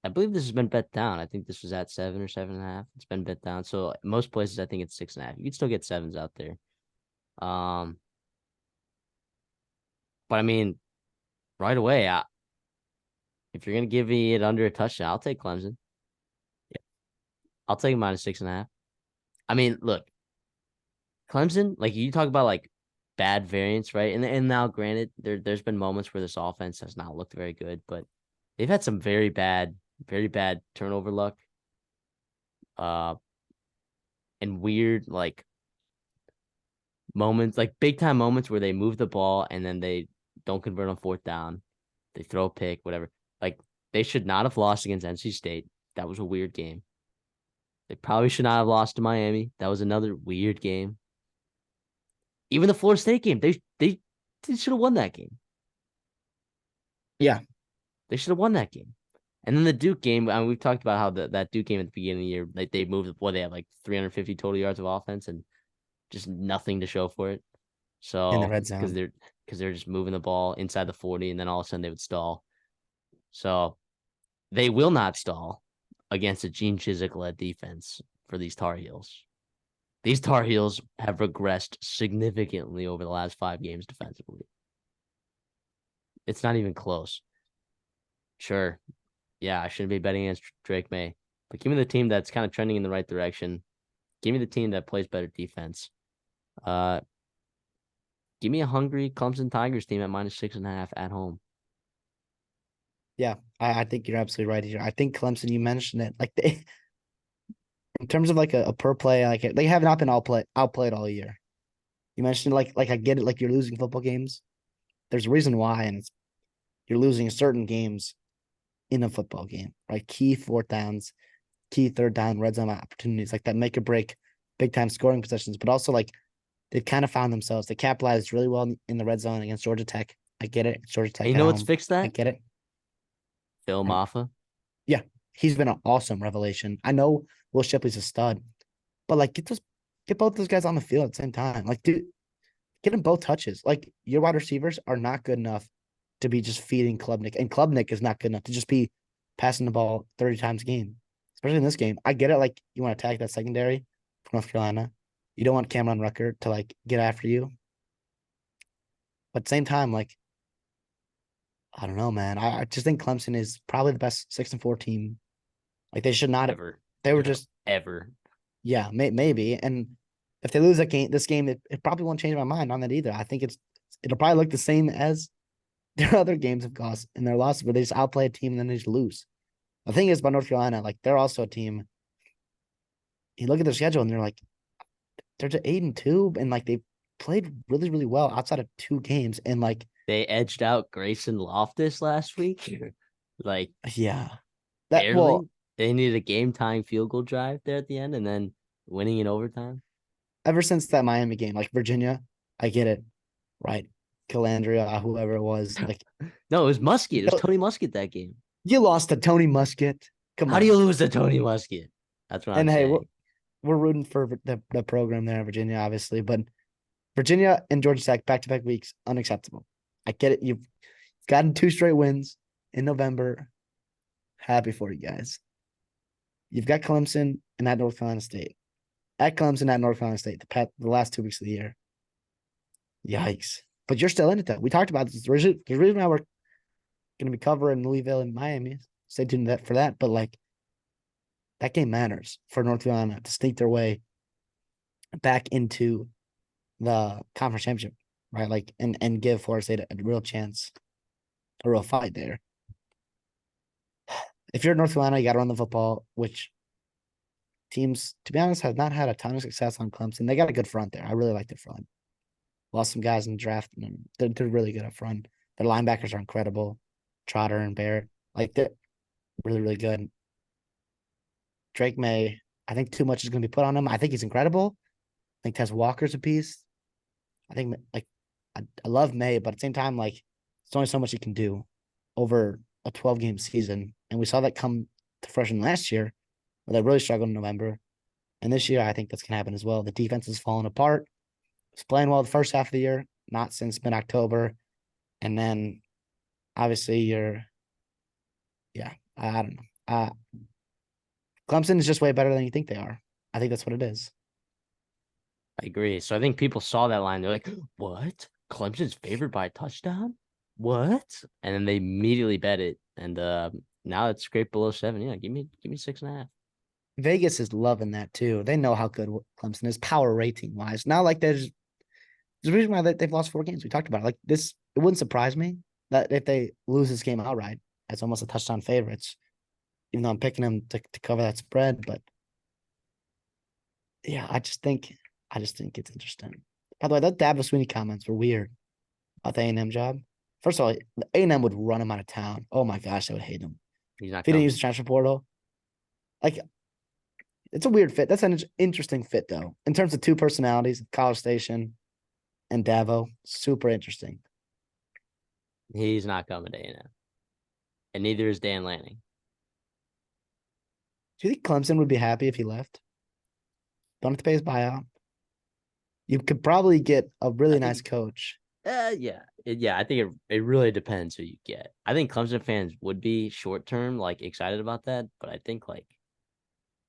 I believe this has been bet down. I think this was at 7 or 7.5. It's been bet down. So most places, I think it's 6.5. You can still get 7s out there. But I mean, right away, if you're gonna give me it under a touchdown, I'll take Clemson. Yeah. I'll take -6.5. I mean, look, Clemson, like you talk about like bad variance, right? And now granted, there's been moments where this offense has not looked very good, but they've had some very bad turnover luck. And weird like moments, like big time moments where they move the ball and then they don't convert on 4th down. They throw a pick, whatever. Like they should not have lost against NC State. That was a weird game. They probably should not have lost to Miami. That was another weird game. Even the Florida State game, they should have won that game. Yeah. They should have won that game. And then the Duke game, I mean, we've talked about how that Duke game at the beginning of the year, like they moved, they had like 350 total yards of offense and just nothing to show for it. In the So red zone. because they're just moving the ball inside the 40, and then all of a sudden they would stall. So they will not stall against a Gene Chizik-led defense for these Tar Heels. These Tar Heels have regressed significantly over the last 5 games defensively. It's not even close. Sure. Yeah, I shouldn't be betting against Drake May. But give me the team that's kind of trending in the right direction. Give me the team that plays better defense. Give me a hungry Clemson Tigers team at -6.5 at home. Yeah, I think you're absolutely right here. I think Clemson, you mentioned it, like they, in terms of like a per play, like they have not been outplayed all year. You mentioned like I get it, like you're losing football games. There's a reason why, and it's you're losing certain games in a football game, right? Key fourth downs, key third down, red zone opportunities like that make or break big time scoring possessions, but also like they kind of found themselves. They capitalized really well in the red zone against Georgia Tech. I get it. It's Georgia And Tech you at know what's home. fixed I that? get it. Phil And Maffa. yeah, he's been an awesome revelation. I know Will Shipley's a stud, but like get both those guys on the field at the same time. Like, dude, get them both touches. Like your wide receivers are not good enough to be just feeding Klubnik, and Klubnik is not good enough to just be passing the ball 30 times a game, especially in this game. I get it. Like you want to attack that secondary for North Carolina. You don't want Cameron Rucker to like get after you. But at the same time, like, I don't know, man. I just think Clemson is probably the best 6-4 team. Like they should not. Ever. They were just Ever. yeah, maybe. And if they lose this game, it probably won't change my mind on that either. I think it'll probably look the same as their other games have cost in their losses where they just outplay a team and then they just lose. The thing is about North Carolina, like they're also a team. You look at their schedule and they're like they're just 8-2, and like they played really, really well outside of 2 games. And like They edged out Grayson Loftus last week. Like yeah. That barely. well, They needed a game time field goal drive there at the end and then winning in overtime. ever since that Miami game, like Virginia, I get it, right? Calandria, whoever it was, like No, it was Musket. It was Tony Musket that game. you lost to Tony Musket. Come How do you on. lose to Tony Musket? That's what I'm And hey, saying. we're rooting for the program there in Virginia, obviously, but Virginia and Georgia Tech back-to-back weeks, unacceptable. I get it. You've gotten 2 straight wins in November. Happy for you guys. You've got Clemson and at North Carolina State. At Clemson, at North Carolina State, the last 2 weeks of the year. Yikes. But you're still in it, though. We talked about this. There's a reason why we're going to be covering Louisville and Miami. Stay tuned for that. But, like, that game matters for North Carolina to sneak their way back into the conference championship, right? Like, and give Florida State a real chance, a real fight there. If you're North Carolina, you got to run the football, which teams, to be honest, have not had a ton of success on Clemson. They got a good front there. I really like their front. Lost some guys in the draft, and they're really good up front. Their linebackers are incredible. Trotter and Barrett, like they're really, really good. Drake May, I think too much is going to be put on him. I think he's incredible. I think Tess Walker's a piece. I think like I love May, but at the same time, like it's only so much he can do over a 12-game season. And we saw that come to fruition last year, where they really struggled in November. And this year, I think that's gonna happen as well. The defense is falling apart. It's playing well the first half of the year, not since mid-October. And then obviously I don't know. Clemson is just way better than you think they are. I think that's what it is. I agree. So I think people saw that line. They're like, what? Clemson's favored by a touchdown? What? And then they immediately bet it. And now it's scraped below 7. Yeah, give me 6.5. Vegas is loving that too. They know how good Clemson is power rating wise. Now, like there's a reason why they've lost 4 games. We talked about it. Like this, it wouldn't surprise me that if they lose this game outright, it's almost a touchdown favorites. Even though I'm picking them to cover that spread, but yeah, I just think it's interesting. By the way, that Dabo Sweeney comments were weird about the A&M job. First of all, the A&M would run him out of town. Oh my gosh, I would hate him. He's not If he didn't coming. use the transfer portal. Like, it's a weird fit. That's an interesting fit, though. In terms of 2 personalities, College Station and Davo, super interesting. He's not coming to A&M. And neither is Dan Lanning. Do you think Clemson would be happy if he left? Don't have to pay his buyout. You could probably get a really nice coach. Yeah. I think it really depends who you get. I think Clemson fans would be short term, like excited about that, but I think like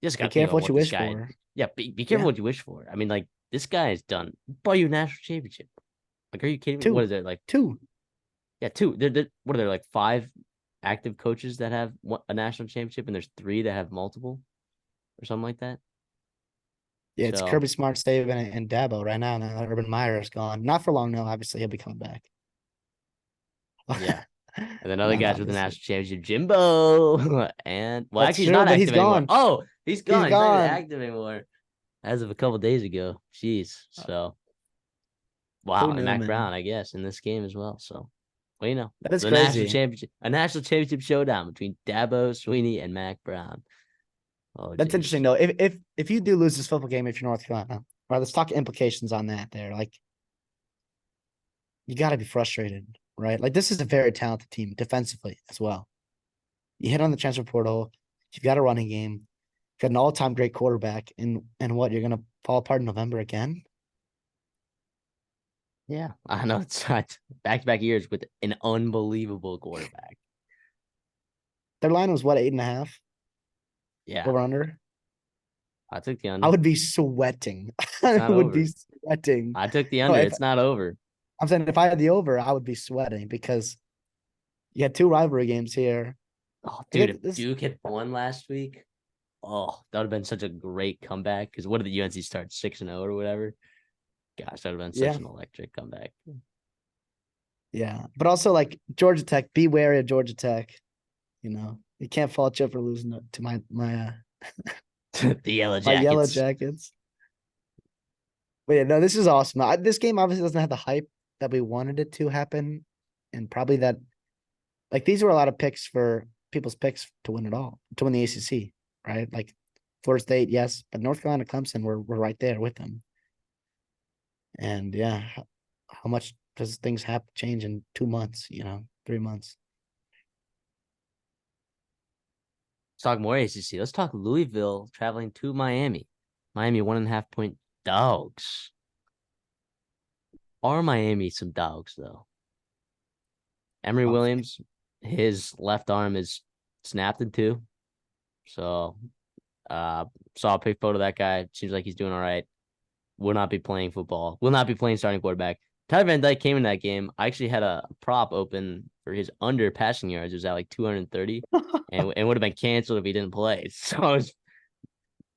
just got Be to think careful about what you what this wish guy. for. Yeah, be careful Yeah. what you wish for. I mean, like this guy has done by you national championship. Like, are you kidding me? 2. What is it like? 2. Yeah, 2. What are there like 5 active coaches that have a national championship, and there's 3 that have multiple, or something like that. Yeah, it's So Kirby Smart, Saban, and Dabo right now. Now that Urban Meyer is gone. Not for long, no. Obviously, he'll be coming back. yeah, and then other Not guys with the obviously. national championship, Jimbo, and well, That's actually, he's true, not but he's active anymore. gone. Oh, he's He's gone. He's not even gone. active anymore as of a couple days ago. Jeez. So Who wow, and knew, Mac man? Brown, I guess, in this game as well. So Well, you know, That is the national crazy. championship, a national championship showdown between Dabo Sweeney and Mac Brown. Oh, That's interesting jeez. though. If you do lose this football game, if you're North Carolina, right, let's talk implications on that there. Like you gotta be frustrated, right? Like this is a very talented team defensively as well. You hit on the transfer portal, you've got a running game, you've got an all-time great quarterback, and what, you're gonna fall apart in November again? Yeah, I know it's not back-to-back years with an unbelievable quarterback. Their line was what, 8.5 Yeah, over under? I took the I under. would be sweating. It's I not would be over. sweating. I took the No, under. if It's not over. I'm saying if I had the over, I would be sweating because you had two rivalry games here. Oh, And dude, if this, Duke had won last week, oh, that would have been such a great comeback. Because what did the UNC start 6-0 or whatever? Gosh, that would have been such yeah, an electric comeback. yeah. But also like Georgia Tech, be wary of Georgia Tech. You know, you can't fault you for losing to The Yellow my Yellow Jackets. Jackets. But yeah, no, this is awesome. This game obviously doesn't have the hype that we wanted it to happen, and probably that like these were a lot of picks for people's picks to win it all, to win the ACC, right? Like Florida State, yes, but North Carolina, Clemson, we're right there with them. And yeah, how much does things have change in 2 months? 3 months. Let's talk more ACC. Let's talk Louisville traveling to Miami. Miami 1.5 point dogs. Are Miami some dogs though? Emory Oh, Williams, his left arm is snapped in two. So saw a pic photo of that guy. Seems like he's doing all right. Will not be playing football. Will not be playing starting quarterback. Tyler Van Dyke came in that game. I actually had a prop open for his under passing yards. It was at like 230 and would have been canceled if he didn't play. So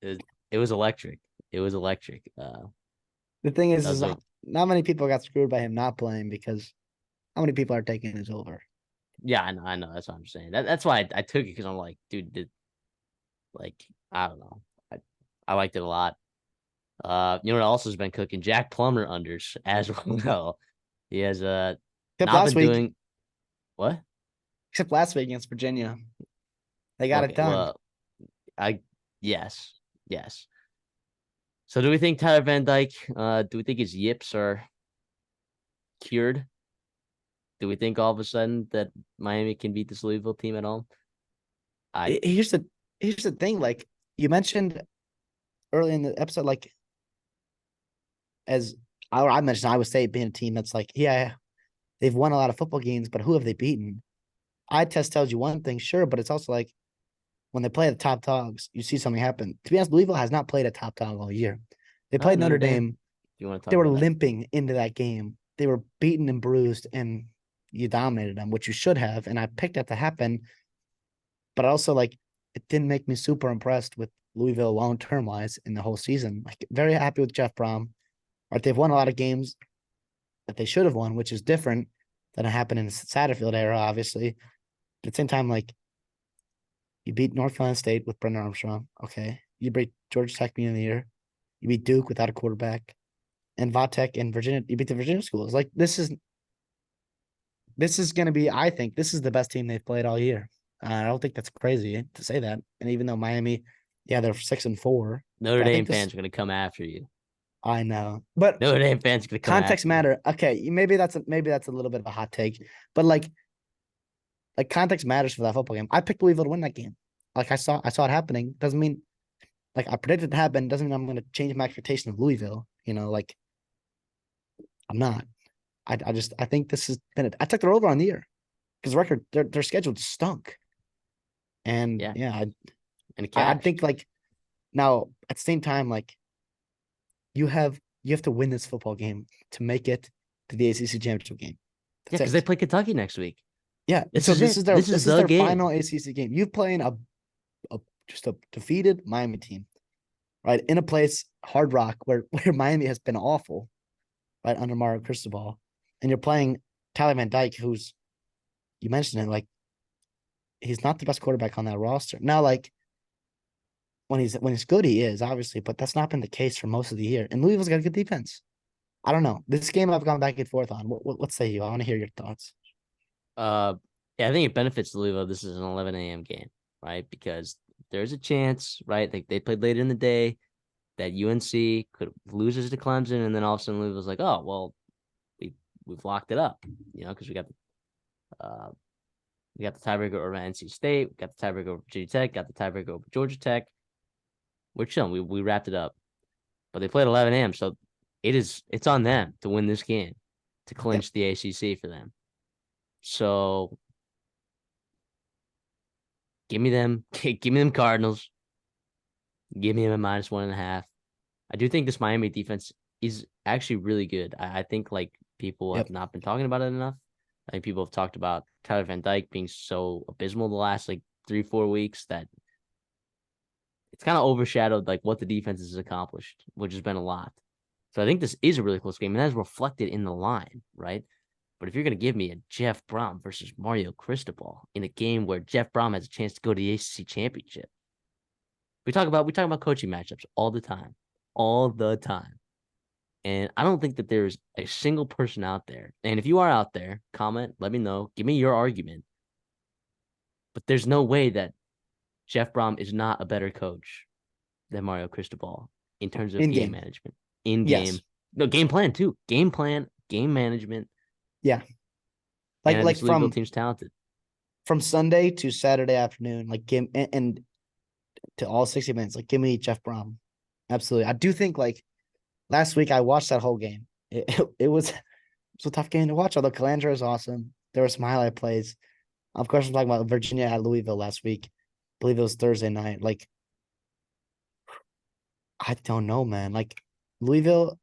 it was electric. It was electric. the thing is Those are not many people got screwed by him not playing because how many people are taking his over? yeah, I know. That's what I'm saying. That's why I took it because I'm like, dude, like I don't know. I liked it a lot. You know what also has been cooking? Jack Plummer unders as well. He has Except not last been week, doing what? except last week against Virginia, they got it Okay, done. well, I yes, yes. So do we think Tyler Van Dyke? Do we think his yips are cured? Do we think all of a sudden that Miami can beat this Louisville team at home? I Here's the thing. Like you mentioned early in the episode, like as I mentioned, Iowa State being a team that's like, yeah, they've won a lot of football games, but who have they beaten? Eye test tells you one thing, sure, but it's also like when they play the top dogs, you see something happen. To be honest, Louisville has not played a top dog all year. They played Notre Notre Dame. Dame. Do you want to They talk were about that? limping into that game. They were beaten and bruised, and you dominated them, which you should have. And I picked that to happen, but also like it didn't make me super impressed with Louisville long term wise in the whole season. Like very happy with Jeff Brom. Right, they've won a lot of games that they should have won, which is different than it happened in the Satterfield era, obviously. But at the same time, like you beat North Carolina State with Brendan Armstrong. Okay. You beat Georgia Tech beginning of the year. You beat Duke without a quarterback. And Vatek and Virginia, you beat the Virginia schools. Like this is gonna be, I think this is the best team they've played all year. I don't think that's crazy to say that. And even though Miami, yeah, they're 6-4, Notre but I Dame think this fans are going to come after you. I know. But Notre Dame fans are going to come context after you. matter. Okay, maybe that's a little bit of a hot take, but like context matters for that football game. I picked Louisville to win that game. Like I saw it happening. Doesn't mean like I predicted it to happen. Doesn't mean I'm going to change my expectation of Louisville. Like I'm not. I think this has been it. I took their over on the year because record their schedule just stunk. And Yeah, yeah, and it I cashed. think like now at the same time, like you have to win this football game to make it to the ACC championship game. Yeah, That's because they it. play Kentucky next week. Yeah. This So is this it. is their This is this is the their final game. ACC game. You've playing a just a defeated Miami team, right? In a place, Hard Rock, where Miami has been awful, right, under Mario Cristobal. And you're playing Tyler Van Dyke, who's you mentioned it, like he's not the best quarterback on that roster. Now, like when he's good, he is, obviously, but that's not been the case for most of the year. And Louisville's got a good defense. I don't know. This game I've gone back and forth on. What say you? I want to hear your thoughts. Yeah, I think it benefits Louisville. This is an 11 a.m. game, right? Because there's a chance, right? They played later in the day that UNC could lose to Clemson, and then all of a sudden Louisville's like, oh well, we've locked it up, because uh we got the tiebreaker over NC State, we got the tiebreaker over Virginia Tech, got the tiebreaker over Georgia Tech. We're chilling. We wrapped it up, but they played 11 a.m. So it's on them to win this game to Yep. clinch the ACC for them. So give me them. Give me them Cardinals. Give me them at -1.5. I do think this Miami defense is actually really good. I think like people have Yep. not been talking about it enough. I think people have talked about Tyler Van Dyke being so abysmal the last like 3-4 weeks that it's kind of overshadowed like what the defense has accomplished, which has been a lot. So I think this is a really close game, and that's reflected in the line, right? But if you're going to give me a Jeff Brom versus Mario Cristobal in a game where Jeff Brom has a chance to go to the ACC championship, we talk about coaching matchups all the time. And I don't think that there's a single person out there. And if you are out there, comment, let me know, give me your argument. But there's no way that Jeff Brom is not a better coach than Mario Cristobal in terms of In game game. management, in game, Yes. no game plan too, game plan, game management, Yeah. and Like this Louisville from team's talented. Sunday to Saturday afternoon, like game and to all 60 minutes, like give me Jeff Brom. Absolutely. I do think like last week I watched that whole game. It was a tough game to watch, although Calandra is awesome. There were some highlight plays. Of course, I'm talking about Virginia at Louisville last week. I believe it was Thursday night. Like, I don't know, man. Like Louisville,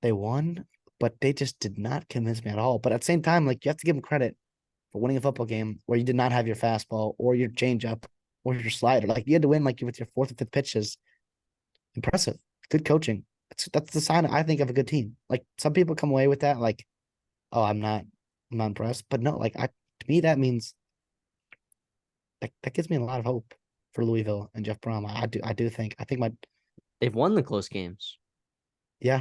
they won, but they just did not convince me at all. But at the same time, like you have to give them credit for winning a football game where you did not have your fastball or your changeup or your slider. Like you had to win like with your fourth or fifth pitches. Impressive. Good coaching. That's the sign I think of a good team. Like some people come away with that, like, oh, I'm not impressed. But no, like to me that means that gives me a lot of hope for Louisville and Jeff Brom. I do think my They've won the close games. yeah.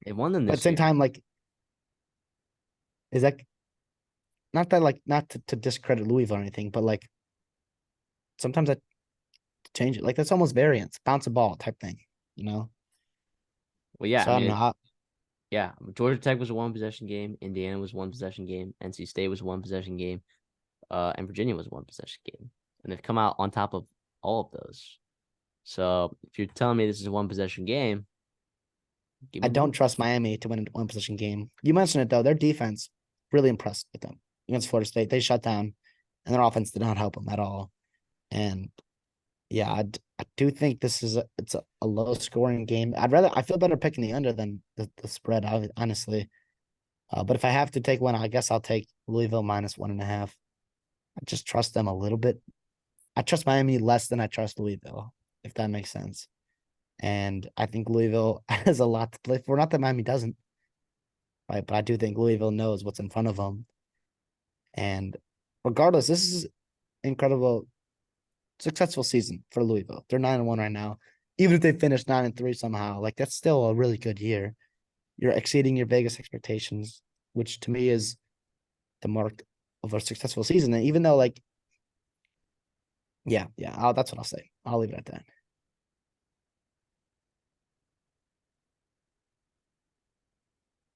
They've won them But at the this same year. time, like, is that not that like not to discredit Louisville or anything, but like sometimes I change it. Like that's almost variance, bounce a ball type thing, you know? Well, yeah, I So I mean, don't know. yeah, Georgia Tech was a one possession game. Indiana was one possession game. NC State was one possession game. And Virginia was one possession game. And they've come out on top of all of those. So if you're telling me this is a one possession game, give I me the don't blue. trust Miami to win a one position game. You mentioned it though. Their defense really impressed with them against Florida State. They shut down, and their offense did not help them at all. And yeah, I do think this is it's a low scoring game. I feel better picking the under than the spread, honestly. But if I have to take one, I guess I'll take Louisville -1.5. I just trust them a little bit. I trust Miami less than I trust Louisville, if that makes sense. And I think Louisville has a lot to play for. Not that Miami doesn't, right? But I do think Louisville knows what's in front of them. And regardless, this is incredible, successful season for Louisville. They're 9-1 right now. Even if they finish 9-3 somehow, like that's still a really good year. You're exceeding your Vegas expectations, which to me is the mark of a successful season. And even though, like, yeah, that's what I'll say. I'll leave it at that.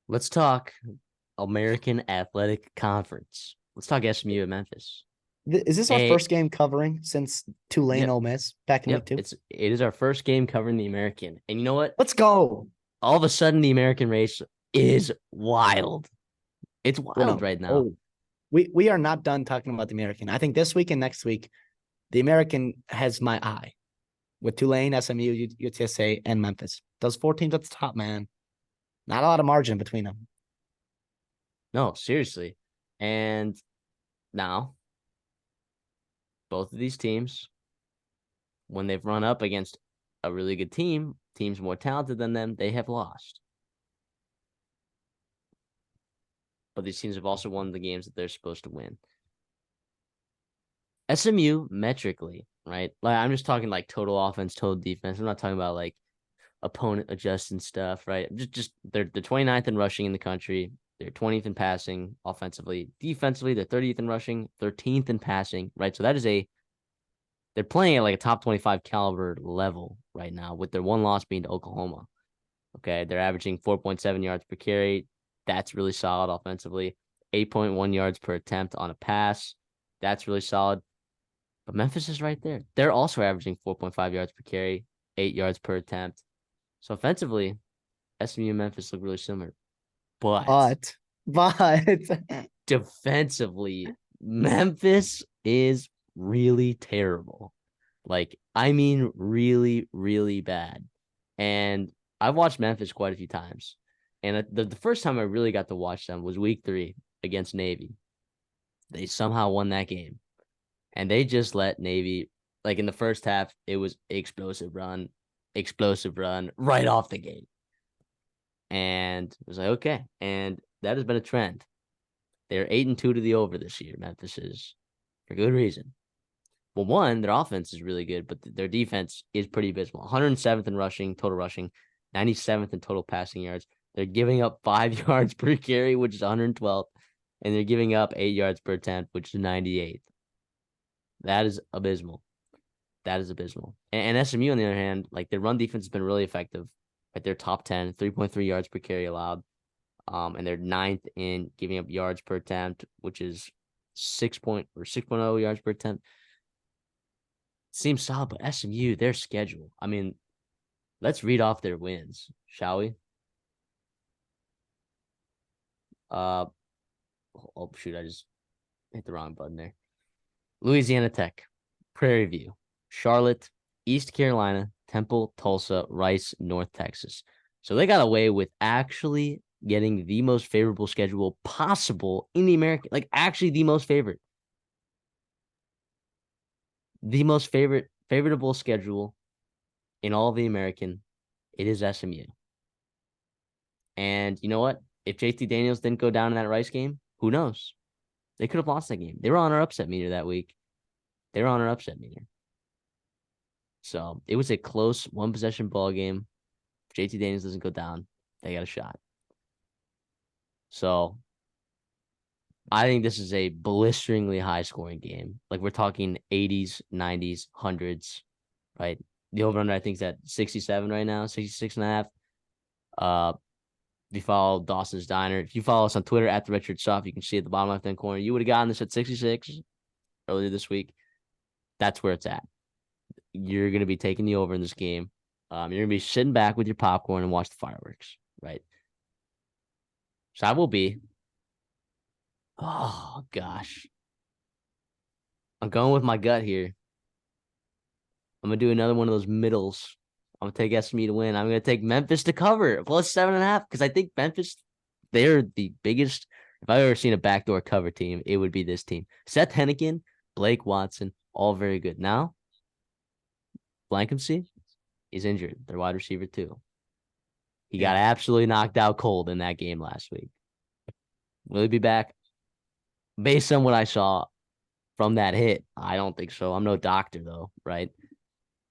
Let's talk American Athletic Conference. Let's talk SMU at Memphis. Is this our Hey, first game covering since Tulane yep, Ole Miss back in week yep. 2? It is our first game covering the American. And you know what? Let's go. All of a sudden the American race is wild. It's Well, wild no. right now. Oh, we are not done talking about the American. I think this week and next week, the American has my eye with Tulane, SMU, UTSA, and Memphis. Those 4 teams at the top, man. Not a lot of margin between them. No, seriously. And now both of these teams, when they've run up against a really good team, teams more talented than them, they have lost. But these teams have also won the games that they're supposed to win. SMU metrically, right? Like I'm just talking like total offense, total defense. I'm not talking about like opponent adjusting stuff, right? Just they're the 29th in rushing in the country. They're 20th in passing offensively. Defensively, they're 30th in rushing, 13th in passing, right? So they're playing at like a top 25 caliber level right now, with their one loss being to Oklahoma. Okay. They're averaging 4.7 yards per carry. That's really solid offensively. 8.1 yards per attempt on a pass. That's really solid. But Memphis is right there. They're also averaging 4.5 yards per carry, 8 yards per attempt. So offensively, SMU and Memphis look really similar. But But defensively, Memphis is really terrible. Like, I mean, really, really bad. And I've watched Memphis quite a few times. And the first time I really got to watch them was week 3 against Navy. They somehow won that game. And they just let Navy, like in the first half, it was explosive run right off the gate. And it was like, okay. And that has been a trend. They're 8-2 to the over this year, Memphis is, for good reason. Well, one, their offense is really good, but their defense is pretty abysmal. 107th in rushing, total rushing, 97th in total passing yards. They're giving up 5 yards per carry, which is 112th, and they're giving up 8 yards per attempt, which is 98th. That is abysmal. That is abysmal. And SMU, on the other hand, like their run defense has been really effective. At their top 10, 3.3 yards per carry allowed. And they're 9th in giving up yards per attempt, which is 6.0 yards per attempt. Seems solid, but SMU, their schedule. I mean, let's read off their wins, shall we? Oh shoot, I just hit the wrong button there. Louisiana Tech, Prairie View, Charlotte, East Carolina, Temple, Tulsa, Rice, North Texas. So they got away with actually getting the most favorable schedule possible in the American, like actually the most favored. The most favorable schedule in all of the American, it is SMU. And you know what? If JT Daniels didn't go down in that Rice game, who knows? They could have lost that game. They were on our upset meter that week. They were on our upset meter. So it was a close one possession ball game. If JT Daniels doesn't go down, they got a shot. So I think this is a blisteringly high scoring game. Like we're talking 80s, 90s, 100s, right? The over under I think is at 67 right now, 66.5. If you follow Dawson's Diner, if you follow us on Twitter at the Redshirt Sophomore, you can see at the bottom left hand corner. You would have gotten this at 66 earlier this week. That's where it's at. You're going to be taking the over in this game. You're going to be sitting back with your popcorn and watch the fireworks, right? So I will be. Oh, gosh. I'm going with my gut here. I'm going to do another one of those middles. I'm going to take SMU to win. I'm going to take Memphis to cover plus 7.5 because I think Memphis, they're the biggest. If I've ever seen a backdoor cover team, it would be this team. Seth Hennigan, Blake Watson, all very good. Now, Blankenship is injured. Their wide receiver, too. He got absolutely knocked out cold in that game last week. Will he be back? Based on what I saw from that hit, I don't think so. I'm no doctor, though, right?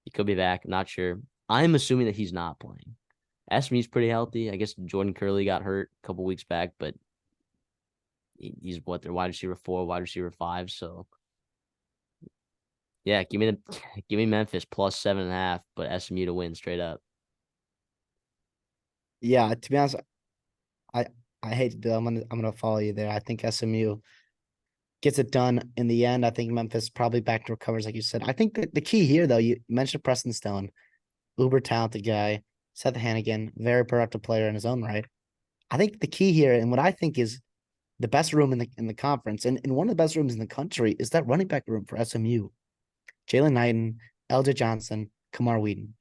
He could be back. Not sure. I'm assuming that he's not playing. SMU's pretty healthy. I guess Jordan Curley got hurt a couple weeks back, but he's what, their wide receiver 4, wide receiver 5. So yeah, give me Memphis plus 7.5, but SMU to win straight up. Yeah, to be honest, I hate to do it. I'm gonna follow you there. I think SMU gets it done in the end. I think Memphis probably back to recovers, like you said. I think that the key here, though, you mentioned Preston Stone, uber talented guy, Seth Hannigan, very productive player in his own right. I think the key here, and what I think is the best room in the conference, and one of the best rooms in the country, is that running back room for SMU. Jalen Knighton, LJ Johnson, Kamar Wheaton.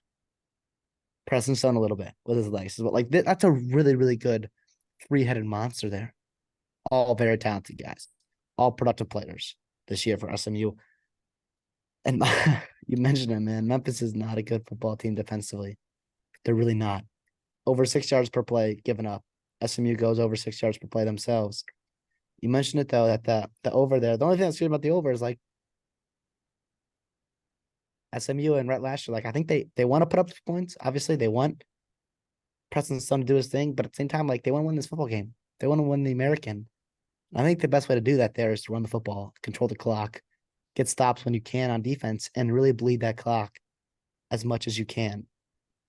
Preston Stone a little bit with his legs. But like that's a really, really good three-headed monster there. All very talented guys. All productive players this year for SMU. And you mentioned it, man. Memphis is not a good football team defensively. They're really not. Over 6 yards per play given up. SMU goes over 6 yards per play themselves. You mentioned it though, that the over there. The only thing that's good about the over is like SMU and Rhett last year. Like I think they want to put up points. Obviously, they want Preston Stone to do his thing, but at the same time, like they want to win this football game. They want to win the American. I think the best way to do that there is to run the football, control the clock, get stops when you can on defense, and really bleed that clock as much as you can.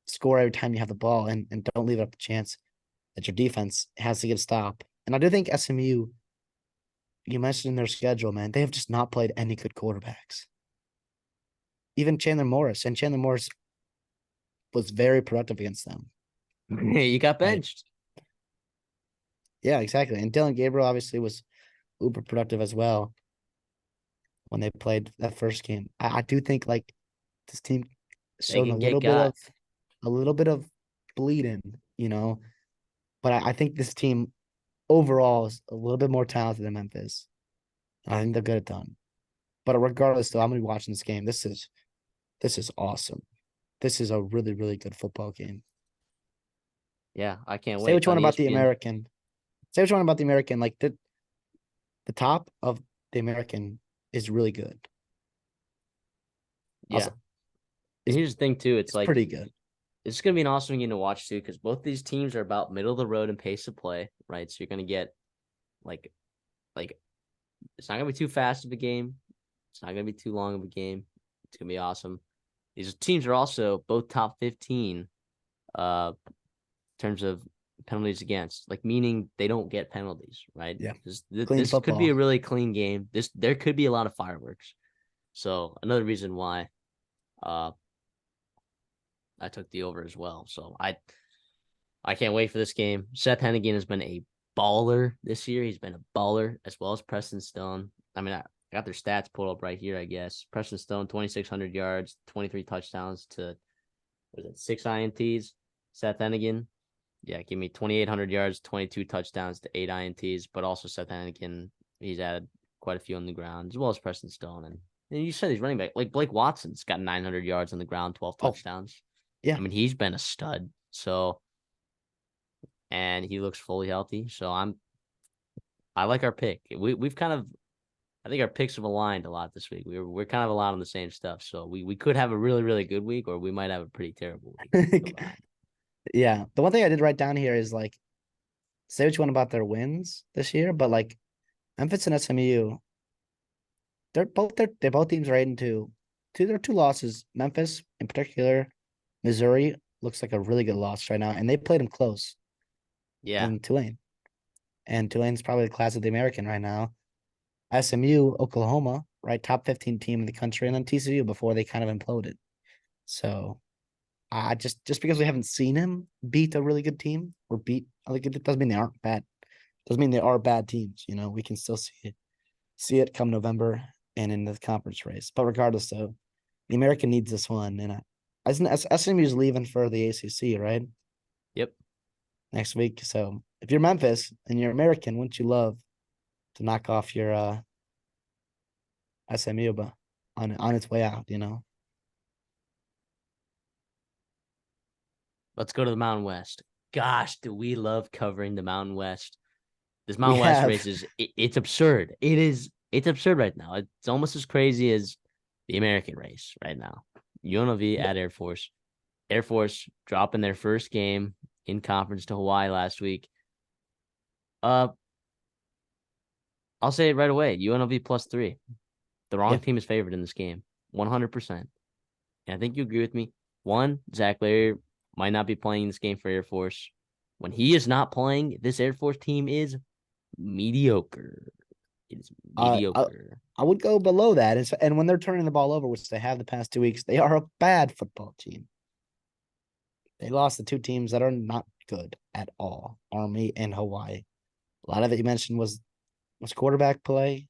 Score every time you have the ball, and don't leave up the chance that your defense has to get a stop. And I do think SMU, you mentioned in their schedule, man, they have just not played any good quarterbacks. Even Chandler Morris, and Chandler Morris was very productive against them. You got Right. benched. Yeah, exactly. And Dylan Gabriel obviously was uber productive as well when they played that first game. I do think like this team They showed can get got. a little bit of bleeding, But I think this team overall is a little bit more talented than Memphis. I think they'll get it done. But regardless, though, I'm gonna be watching this game. This is awesome. This is a really, really good football game. Yeah, I can't Say wait. what It's you on want about the ESPN. American. Say what you want about the American. Like the top of the American is really good. Yeah. Also, And it's here's the thing too. It's it's like pretty good. it's gonna be an awesome game to watch too, because both these teams are about middle of the road and pace of play, right? So you're gonna get like like it's not gonna be too fast of a game. It's not gonna be too long of a game. It's gonna be awesome. These teams are also both top 15 in terms of penalties against, like meaning they don't get penalties, right? Yeah, clean This could be football. a really clean game. There could be a lot of fireworks. So another reason why uh I took the over as well. So I can't wait for this game. Seth Hennigan has been a baller this year. He's been a baller as well as Preston Stone. I mean, I got their stats pulled up right here, I guess. Preston Stone, 2,600 yards, 23 touchdowns to, what is it, 6 INTs. Seth Hennigan, yeah, give me 2,800 yards, 22 touchdowns to 8 INTs. But also Seth Hennigan, he's added quite a few on the ground, as well as Preston Stone. And you said he's running back. Like Blake Watson's got 900 yards on the ground, 12 Oh, touchdowns. yeah. I mean, he's been a stud. So, and he looks fully healthy. So I like our pick. We've kind of, I think our picks have aligned a lot this week. We're kind of a lot on the same stuff. So we could have a really, really good week, or we might have a pretty terrible week combined. Yeah. The one thing I did write down here is like say what you want about their wins this year, but like Memphis and SMU, they're both teams are 8-2. Their two losses. Memphis in particular, Missouri looks like a really good loss right now, and they played them close Yeah. in Tulane. And Tulane's probably the class of the American right now. SMU, Oklahoma, right, top 15 team in the country, and then TCU before they kind of imploded. So I just because we haven't seen him beat a really good team or beat like it doesn't mean they aren't bad. Doesn't mean they are bad teams. We can still see it come November and in the conference race. But regardless, though, the American needs this one, and SMU's leaving for the ACC, right? Yep. Next week. So if you're Memphis and you're American, wouldn't you love to knock off your SMU but on its way out? Let's go to the Mountain West. Gosh, do we love covering the Mountain West? This We Mountain West have race it's absurd. It's absurd right now. It's almost as crazy as the American race right now. UNLV at Air Force. Air Force dropping their first game in conference to Hawaii last week. Uh, I'll say it right away. UNLV +3. The wrong yeah. team is favored in this game, 100%. And I think you agree with me. One, Zach Larry might not be playing this game for Air Force. When he is not playing, this Air Force team is mediocre. It is Uh, I, mediocre. I would go below that. And when they're turning the ball over, which they have the past 2 weeks, they are a bad football team. They lost the two teams that are not good at all, Army and Hawaii. A lot of it you mentioned was quarterback play.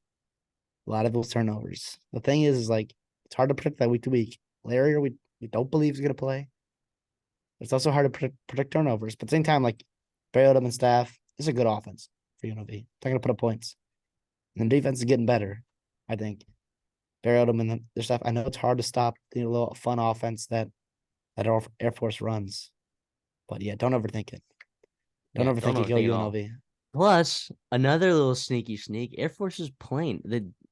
A lot of it was turnovers. The thing is like it's hard to predict that week to week. Larry, we don't believe he's gonna play. It's also hard to predict turnovers. But at the same time, like Barry Odom and staff, this is a good offense for UNLV. They're gonna put up points. And the defense is getting better, I think. Barry Odom and their staff. I know it's hard to stop the little fun offense that Air Force runs. But yeah, don't overthink it. Don't Yeah, don't overthink it. Go overthink at all. UNLV. Plus, another little sneaky sneak. Air Force is playing.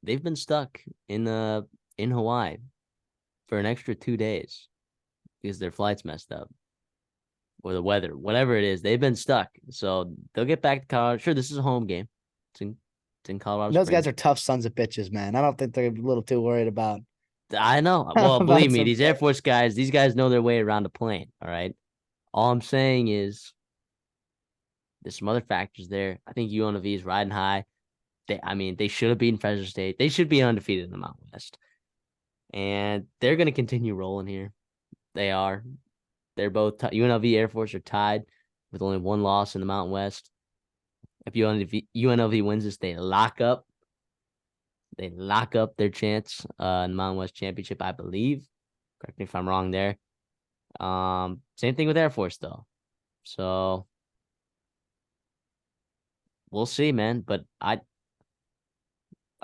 They've been stuck in Hawaii for an extra 2 days because their flights messed up. or the weather, whatever it is, they've been stuck. So they'll get back to Colorado. Sure, this is a home game. It's in Colorado Those guys Springs. are tough sons of bitches, man. I don't think they're a little too worried about I know. Well, believe about me, some. these Air Force guys, these guys know their way around a plane. All right. All I'm saying is there's some other factors there. I think UNLV is riding high. They should have beaten Fresno State. They should be undefeated in the Mountain West. And they're going to continue rolling here. They are. They're both UNLV, Air Force are tied with only one loss in the Mountain West. If UNLV wins this, they lock up. They lock up their chance in the Mountain West Championship, I believe. Correct me if I'm wrong there. Same thing with Air Force though. So we'll see, man. But I've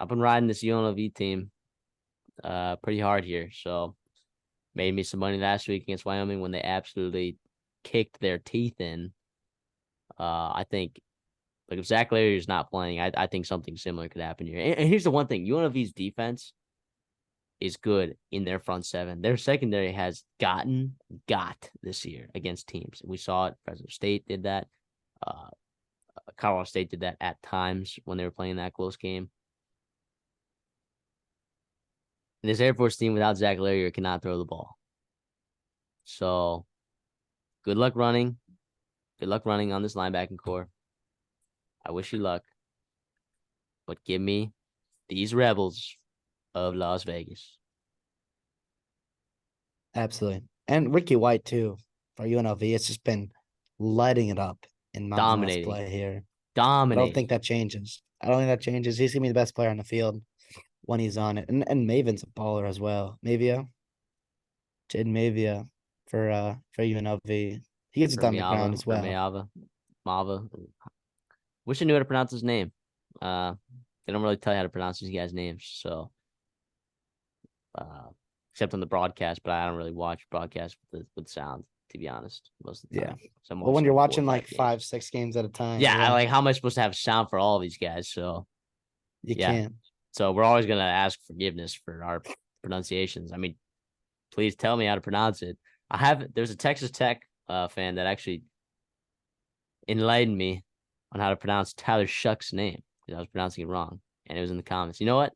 been riding this UNLV team pretty hard here. So made me some money last week against Wyoming when they absolutely kicked their teeth in. I think like if Zach Larry is not playing, I think something similar could happen here. And here's the one thing: UNLV's defense is good in their front seven. Their secondary has got this year against teams. We saw it. Fresno State did that. Colorado State did that at times when they were playing that close game. And this Air Force team without Zach Larry cannot throw the ball. So good luck running. Good luck running on this linebacking core. I wish you luck. But give me these Rebels of Las Vegas. Absolutely. And Ricky White, too, for UNLV. It's just been lighting it up in Mountain West play here. I don't think that changes. I don't think that changes. He's going to be the best player on the field when he's on it. And Maven's a baller as well. Jaden Mavia for UNLV. He gets it done on the ground as well. Mava. Wish I knew how to pronounce his name. They don't really tell you how to pronounce these guys' names, so except on the broadcast, but I don't really watch broadcasts with sound, to be honest, most of the time. Yeah. So well, when you're watching like 5-6 games at a time. Yeah, like how am I supposed to have sound for all of these guys? So you can't. So we're always gonna ask forgiveness for our pronunciations. I mean, please tell me how to pronounce it. There's a Texas Tech fan that actually enlightened me on how to pronounce Tyler Shuck's name because I was pronouncing it wrong, and it was in the comments. You know what?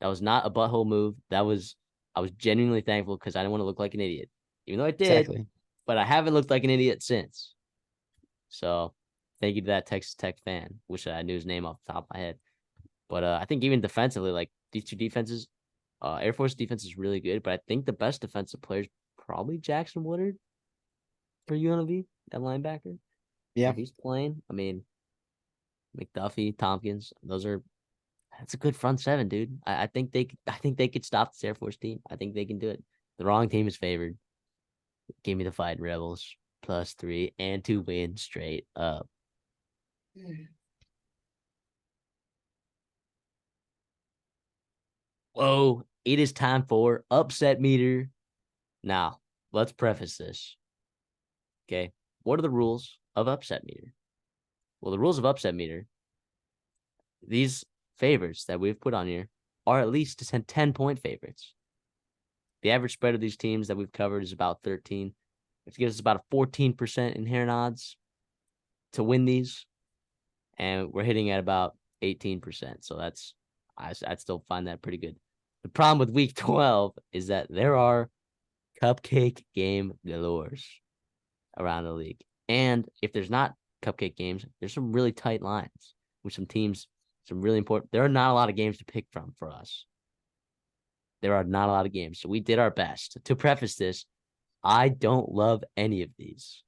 That was not a butthole move. I was genuinely thankful because I didn't want to look like an idiot, even though I did. Exactly. But I haven't looked like an idiot since. So thank you to that Texas Tech fan. Wish I knew his name off the top of my head. But I think even defensively, like these two defenses, Air Force defense is really good. But I think the best defensive player is probably Jackson Woodard for UNLV, that linebacker. Yeah, he's playing. I mean, McDuffie, Tompkins, that's a good front seven, dude. I think they could stop this Air Force team. I think they can do it. The wrong team is favored. Give me the Fighting Rebels +3 and to win straight up. Whoa, it is time for upset meter. Now, let's preface this. Okay, what are the rules of upset meter? Well, the rules of upset meter, these favorites that we've put on here are at least 10-point favorites. The average spread of these teams that we've covered is about 13, which gives us about a 14% inherent odds to win these. And we're hitting at about 18%. So I'd still find that pretty good. The problem with week 12 is that there are cupcake game galores around the league. And if there's not cupcake games, there's some really tight lines with some teams, some really important. There are not a lot of games to pick from for us. There are not a lot of games. So we did our best. To preface this, I don't love any of these.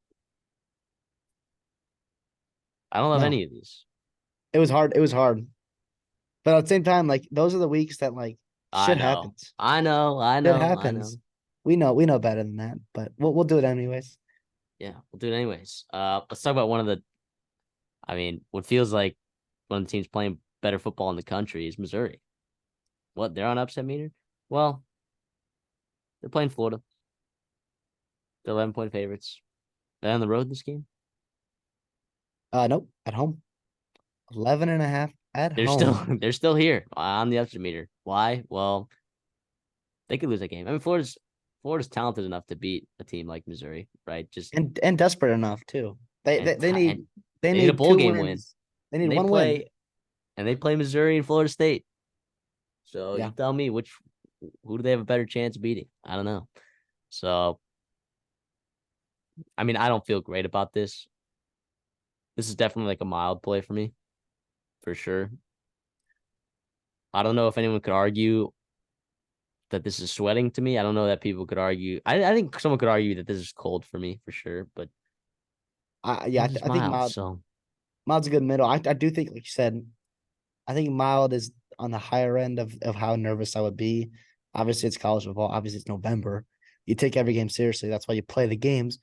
I don't love any of these. It was hard. But at the same time, like those are the weeks that like shit happens. I know. Shit happens. We know better than that, but we'll do it anyways. Yeah, we'll do it anyways. Let's talk about what feels like one of the teams playing better football in the country is Missouri. What, they're on upset meter? Well, they're playing Florida. They're 11-point favorites. They're on the road this game? Nope, at home. 11.5 at home. They're still here on the upset meter. Why? Well, they could lose that game. I mean, Florida's Florida's talented enough to beat a team like Missouri, right? Just and desperate enough too. They and they, they need and they they need a need bowl two game win. wins. They need And they one win. play and they play Missouri and Florida State. So you Yeah. tell me who do they have a better chance of beating? I don't know. So I mean, I don't feel great about this. This is definitely like a mild play for me, for sure. I don't know if anyone could argue that this is sweating to me. I don't know that people could argue. I think someone could argue that this is cold for me for sure, but Yeah, this is I think mild. So mild's a good middle. I do think, like you said, I think mild is on the higher end of how nervous I would be. Obviously, it's college football. Obviously, it's November. You take every game seriously. That's why you play the games.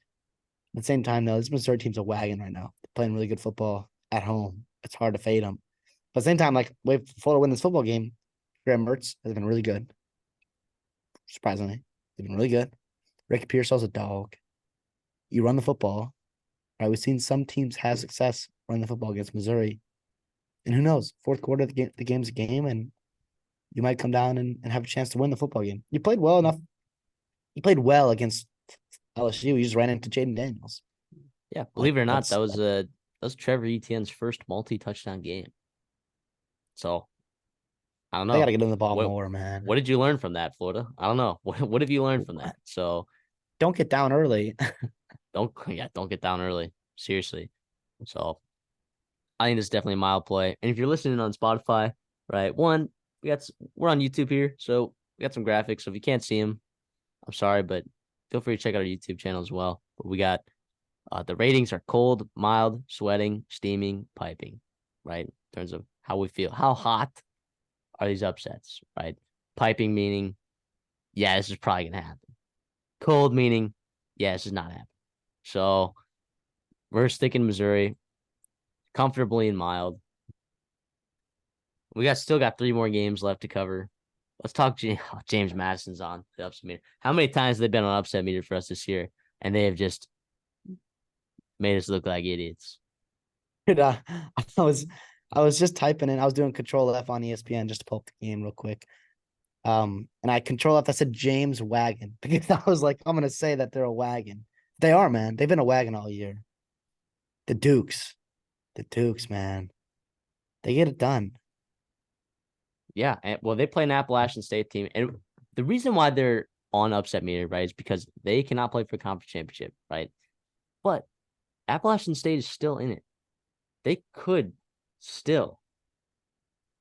At the same time, though, this Missouri team's a wagon right now. They're playing really good football at home. It's hard to fade them. But at the same time, like, wait for Florida to win this football game. Graham Mertz has been really good. Surprisingly, they've been really good. Rick Pearsall's a dog. You run the football, right? We've seen some teams have success running the football against Missouri. And who knows? Fourth quarter, the game's a game, and you might come down and have a chance to win the football game. You played well enough. You played well against LSU. You just ran into Jaden Daniels. yeah, Like believe it or not, that's that was Trevor Etienne's first multi-touchdown game. So I don't they got know. to get in the ball What more, man. what did you learn from that, Florida? I don't know. What have you learned from that? So Don't get down early. don't get down early. Seriously. So I think this is definitely a mild play. And if you're listening on Spotify, right? One, we're on YouTube here, so we got some graphics. So if you can't see them, I'm sorry, but feel free to check out our YouTube channel as well. But we got the ratings are cold, mild, sweating, steaming, piping, right? In terms of how we feel. How hot are these upsets, right? Piping meaning, yeah, this is probably gonna happen. Cold meaning, yeah, this is not happening. So we're sticking Missouri comfortably and mild. We still got 3 more games left to cover. Let's talk. James Madison's on the upset meter. How many times have they been on upset meter for us this year, and they have just made us look like idiots? Dude, I was I was just typing in. I was doing Control F on ESPN just to pull up the game real quick. And I Control F. I said James Wagon because I was like, I'm gonna say that they're a wagon. They are, man. They've been a wagon all year. The Dukes, the Dukes, man. They get it done. Yeah, well, they play an Appalachian State team, and the reason why they're on upset meter, right, is because they cannot play for conference championship, right? But Appalachian State is still in it. They could still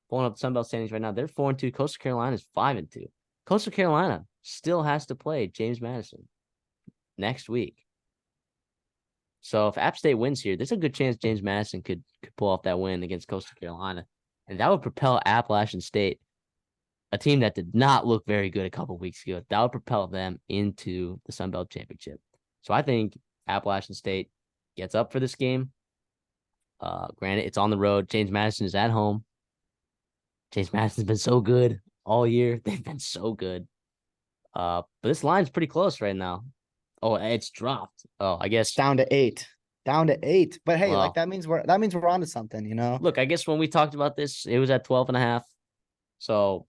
pulling up the Sun Belt standings right now. They're 4-2. Coastal Carolina is 5-2. Coastal Carolina still has to play James Madison next week. So if App State wins here, there's a good chance James Madison could pull off that win against Coastal Carolina, and that would propel Appalachian State, a team that did not look very good a couple weeks ago, that would propel them into the Sun Belt Championship. So I think Appalachian State gets up for this game. Granted, it's on the road. James Madison is at home. James Madison's been so good all year. They've been so good. But this line's pretty close right now. Oh, it's dropped. Oh, I guess. Down to 8. Down to 8. But hey, like Well, that means we're on to something, you know? look, I guess when we talked about this, it was at 12.5. So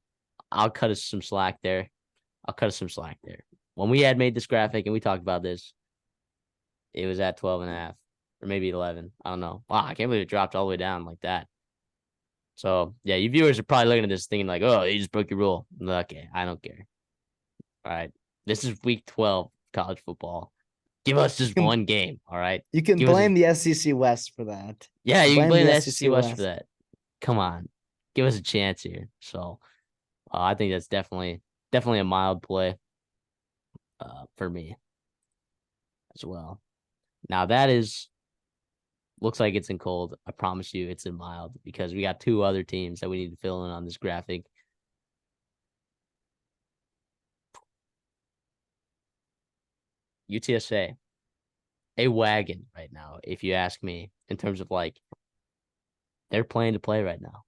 I'll cut us some slack there. When we had made this graphic and we talked about this, it was at 12.5 or maybe 11. I don't know. Wow, I can't believe it dropped all the way down like that. So yeah, you viewers are probably looking at this thinking like, oh, you just broke your rule. Okay, I don't care. All right. This is week 12 college football. Give us just one game. All right. You can Give us blame the SEC West for that. yeah, you can Blame blame the the SEC SEC West for West. that. Come on. Give us a chance here. So I think that's definitely a mild play for me as well. Now that looks like it's in cold. I promise you it's in mild because we got 2 other teams that we need to fill in on this graphic. UTSA, a wagon right now, if you ask me, in terms of like they're playing to play right now.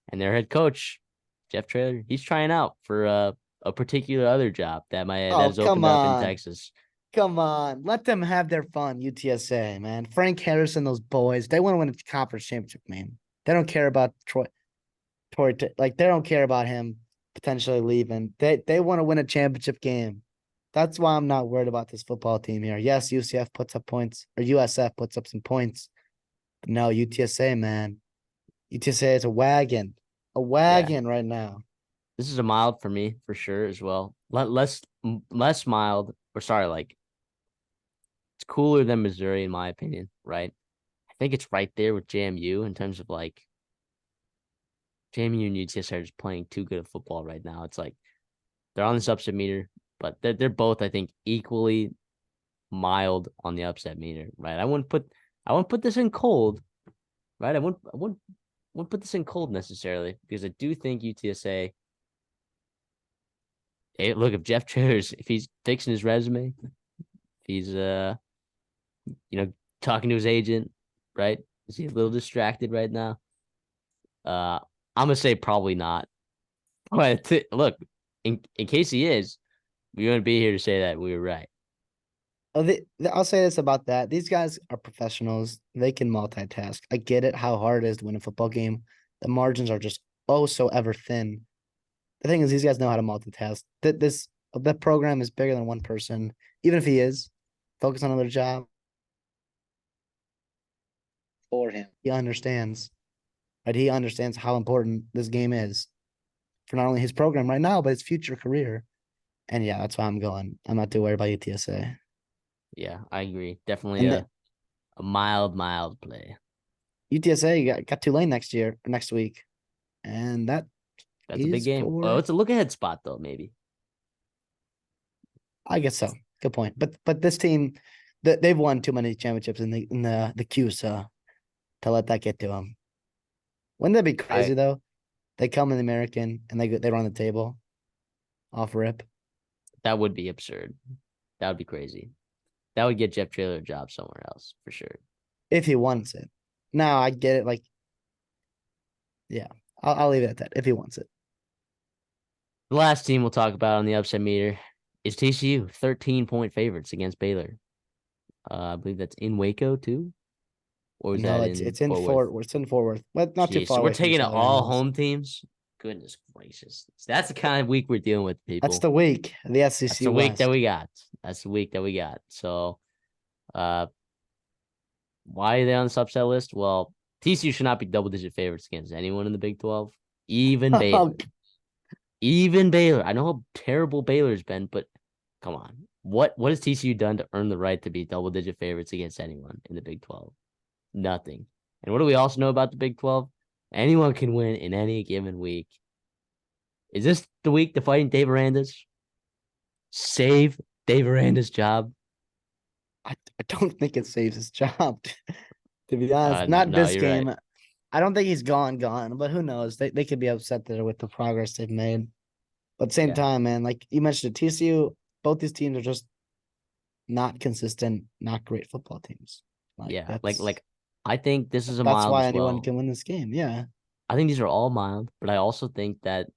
And their head coach, Jeff Traylor, he's trying out for a particular other job that Oh, has come opened up in on. Texas. Come on. Let them have their fun, UTSA, man. Frank Harris and those boys, they want to win a conference championship, man. They don't care about Troy. Like they don't care about him potentially leaving. They want to win a championship game. That's why I'm not worried about this football team here. Yes, UCF puts up points, or USF puts up some points. But no, UTSA, man. UTSA is a Yeah, wagon right now. this is a mild for me for sure as well. Less mild, or sorry, like it's cooler than Missouri in my opinion, right? I think it's right there with JMU in terms of like JMU and UTSA are just playing too good of football right now. It's like they're on this upset meter, but they're both, I think, equally mild on the upset meter, right? I wouldn't put this in cold, right? I wouldn't put this in cold necessarily because I do think UTSA. Hey, look, if Jeff Trailers, if he's fixing his resume, if he's talking to his agent, right? Is he a little distracted right now? Uh, I'm gonna say probably not. But look, in case he is, we wouldn't be here to say that we were right. I'll say this about that. These guys are professionals. They can multitask. I get it how hard it is to win a football game. The margins are just oh so ever thin. The thing is, these guys know how to multitask. That program is bigger than one person. Even if he is focused on another job for him, he understands. Right? He understands how important this game is for not only his program right now, but his future career. And yeah, that's why I'm going. I'm not too worried about UTSA. Yeah, I agree. Definitely And a mild play. UTSA got Tulane next week, and that That's a big is game. Oh, for it's a look ahead spot though, maybe. I guess so. Good point. But this team, they've won too many championships in the queue, so to let that get to them. Wouldn't that be I crazy though? They come in the American and they run the table off rip. That would be absurd. That would be crazy. That would get Jeff Traylor a job somewhere else for sure. If he wants it. Now I get it. Like, yeah, I'll leave it at that. If he wants it. The last team we'll talk about on the upset meter is TCU, 13-point favorites against Baylor. I believe that's in Waco too, or is No, that it's in it's in Fort Worth? Fort Worth, but not too Jeez, far so we're away from taking each it other all anyways. home teams. Goodness gracious, that's the kind of week we're dealing with, That's people. the week, the That's SEC the week that West. we got. That's the week that we got. So, uh, why are they on this upset list? Well, TCU should not be double-digit favorites against anyone in the Big 12, even Oh, Baylor. Even Baylor. I know how terrible Baylor's been, but come on. What has TCU done to earn the right to be double-digit favorites against anyone in the Big 12? Nothing. And what do we also know about the Big 12? Anyone can win in any given week. Is this the week to fighting Dave Aranda's? Save Dave Aranda's job? I don't think it saves his job. To be honest, No, not no, this you're right. game. I don't think he's gone, but who knows? They could be upset there with the progress they've made. But at the same Yeah, time, man, like you mentioned, TCU, both these teams are just not consistent, not great football teams. Like yeah. Like, that's like, I think this is a that's mild why as anyone well. can win this game. Yeah. I think these are all mild, but I also think that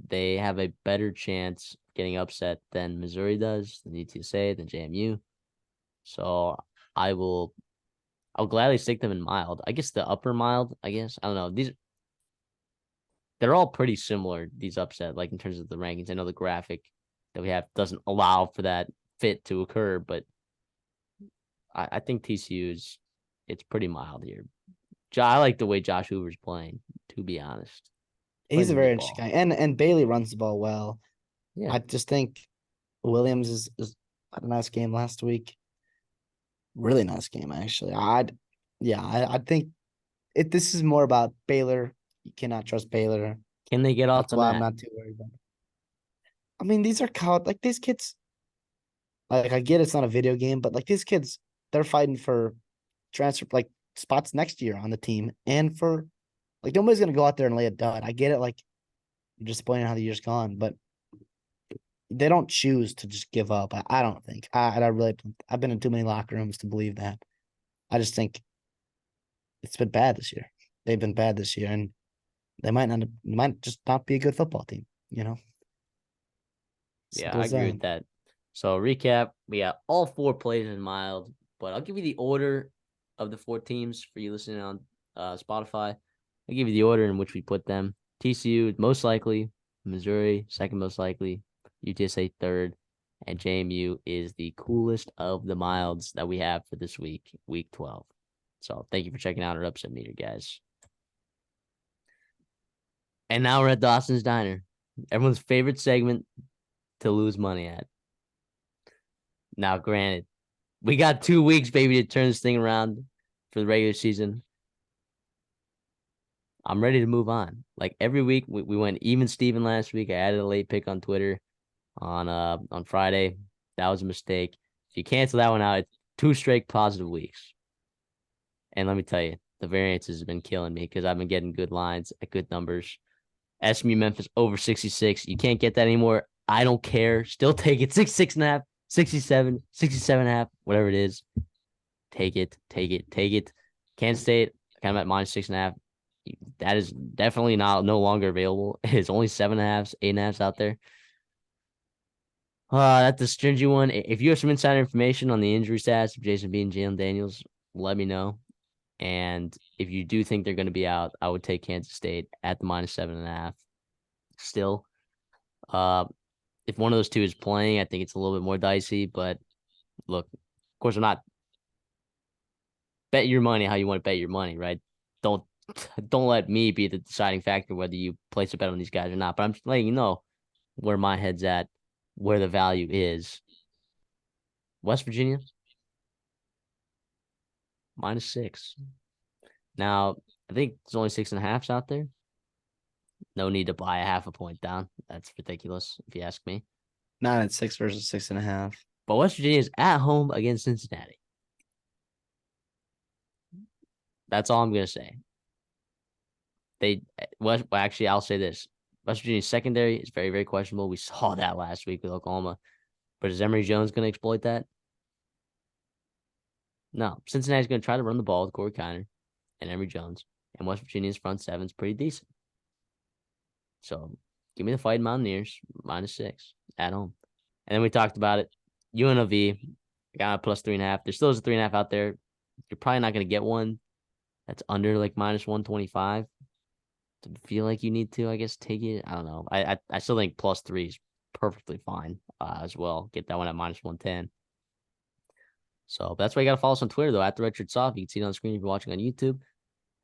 they have a better chance getting upset than Missouri does, than UTSA, than JMU. So I will I'll gladly stick them in mild. I guess the upper mild, I guess. I don't know. They're all pretty similar, these upset, like in terms of the rankings. I know the graphic that we have doesn't allow for that fit to occur, but I think TCU's it's pretty mild here. I like the way Josh Hoover's playing, to be honest. He's Playing a the good very interesting ball. guy. And Bailey runs the ball well. Yeah. I just think Williams is had a nice game last week. Really nice game, actually. I think this is more about Baylor. You cannot trust Baylor. Can they get off That's the why I'm mat? not too worried about it. I mean, these are college, like these kids, like I get it's not a video game, but like these kids, they're fighting for transfer like spots next year on the team. And for like nobody's gonna go out there and lay a dud. I get it, like you're disappointed how the year's gone, but they don't choose to just give up. I don't think. I really don't. I've been in too many locker rooms to believe that. I just think it's been bad this year. They've been bad this year, and they might just not be a good football team, you know? Yeah, Simple I as agree that. with that. So recap, we got all four plays in mild, but I'll give you the order of the four teams for you listening on Spotify. I'll give you the order in which we put them. TCU most likely, Missouri second most likely, UTSA third, And JMU is the coolest of the milds that we have for this week, week 12. So thank you for checking out our upset meter, guys. And now we're at Dawson's Diner, everyone's favorite segment to lose money at. Now, granted, we got 2 weeks, baby, to turn this thing around for the regular season. I'm ready to move on. Like every week, we went even Steven last week. I added a late pick on Twitter on Friday. That was a mistake. If you cancel that one out, it's 2 straight positive weeks. And let me tell you, the variances have been killing me because I've been getting good lines at good numbers. SMU Memphis over 66. You can't get that anymore. I don't care. Still take it. 66.5, 67, 67.5, whatever it is. Take it. Kansas State, kind of at -6.5. That is definitely no longer available. It's only 7.5s, 8.5s out there. That's a stringy one. If you have some insider information on the injury stats of Jason B and Jalen Daniels, let me know. And if you do think they're going to be out, I would take Kansas State at the -7.5. Still, if one of those two is playing, I think it's a little bit more dicey. But look, of course, I'm not bet your money how you want to bet your money, right? Don't let me be the deciding factor whether you place a bet on these guys or not. But I'm just letting you know where my head's at, where the value is. West Virginia, -6. Now, I think there's only 6.5s out there. No need to buy a half a point down. That's ridiculous, if you ask me. Not at 6 versus 6.5. But West Virginia is at home against Cincinnati. That's all I'm gonna say. Actually, I'll say this: West Virginia's secondary is very, very questionable. We saw that last week with Oklahoma. But is Emory Jones going to exploit that? No. Cincinnati's going to try to run the ball with Corey Kiner and Emory Jones. And West Virginia's front seven's pretty decent. So give me the Fighting Mountaineers, -6 at home. And then we talked about it. UNLV got a +3.5. There still is a 3.5 out there. You're probably not going to get one that's under like -125. To feel like you need to, I guess, take it. I don't know. I still think +3 is perfectly fine as well. Get that one at -110. So that's why you got to follow us on Twitter, though, at the Redshirt Soft. You can see it on the screen if you're watching on YouTube.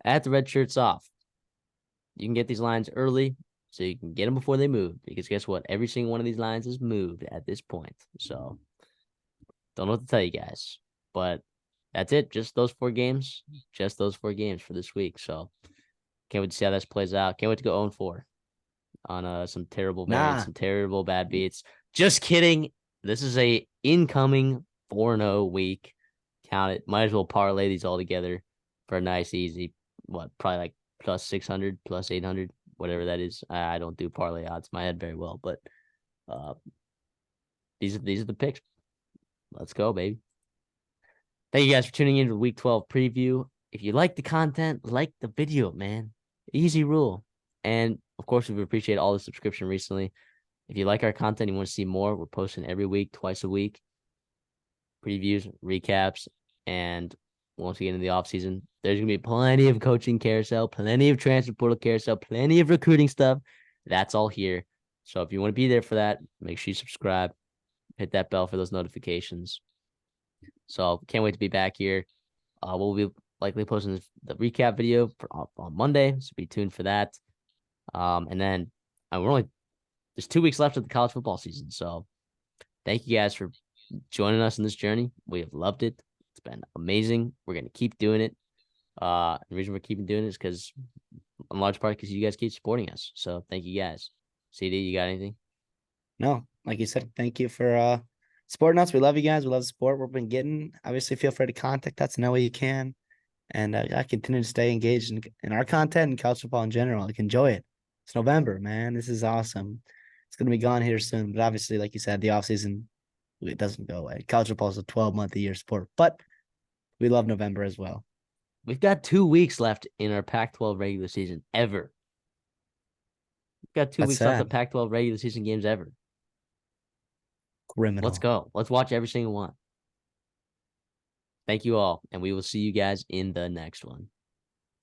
At the Redshirt Soft. You can get these lines early so you can get them before they move. Because guess what? Every single one of these lines is moved at this point. So don't know what to tell you guys. But that's it. Just those 4 games. Just those 4 games for this week. So can't wait to see how this plays out. Can't wait to go 0-4 on some terrible variants, some terrible bad beats. Just kidding. This is a incoming 4-0 week. Count it. Might as well parlay these all together for a nice, easy, probably like +600, +800, whatever that is. I don't do parlay odds in my head very well, but these are the picks. Let's go, baby. Thank you guys for tuning in to the Week 12 preview. If you like the content, like the video, man. Easy rule. And, of course, we appreciate all the subscription recently. If you like our content, you want to see more, we're posting every week, twice a week. Previews, recaps, and once we get into the offseason, there's going to be plenty of coaching carousel, plenty of transfer portal carousel, plenty of recruiting stuff. That's all here. So if you want to be there for that, make sure you subscribe. Hit that bell for those notifications. So can't wait to be back here. We'll be likely posting the recap video on Monday, so be tuned for that. And then there's 2 weeks left of the college football season. So thank you guys for joining us in this journey. We have loved it. It's been amazing. We're going to keep doing it. The reason we're keeping doing it is because, in large part, because you guys keep supporting us. So thank you guys. CD, you got anything? No, like you said, thank you for supporting us. We love you guys. We love the support we've been getting. Obviously, feel free to contact us in any way you can. And I continue to stay engaged in our content and college football in general. Like, enjoy it. It's November, man. This is awesome. It's going to be gone here soon. But obviously, like you said, the offseason, it doesn't go away. College football is a 12-month-a-year sport. But we love November as well. We've got 2 weeks left in our Pac-12 regular season ever. We've got 2 weeks left of Pac-12 regular season games ever. Criminal. Let's go. Let's watch every single one. Thank you all, and we will see you guys in the next one.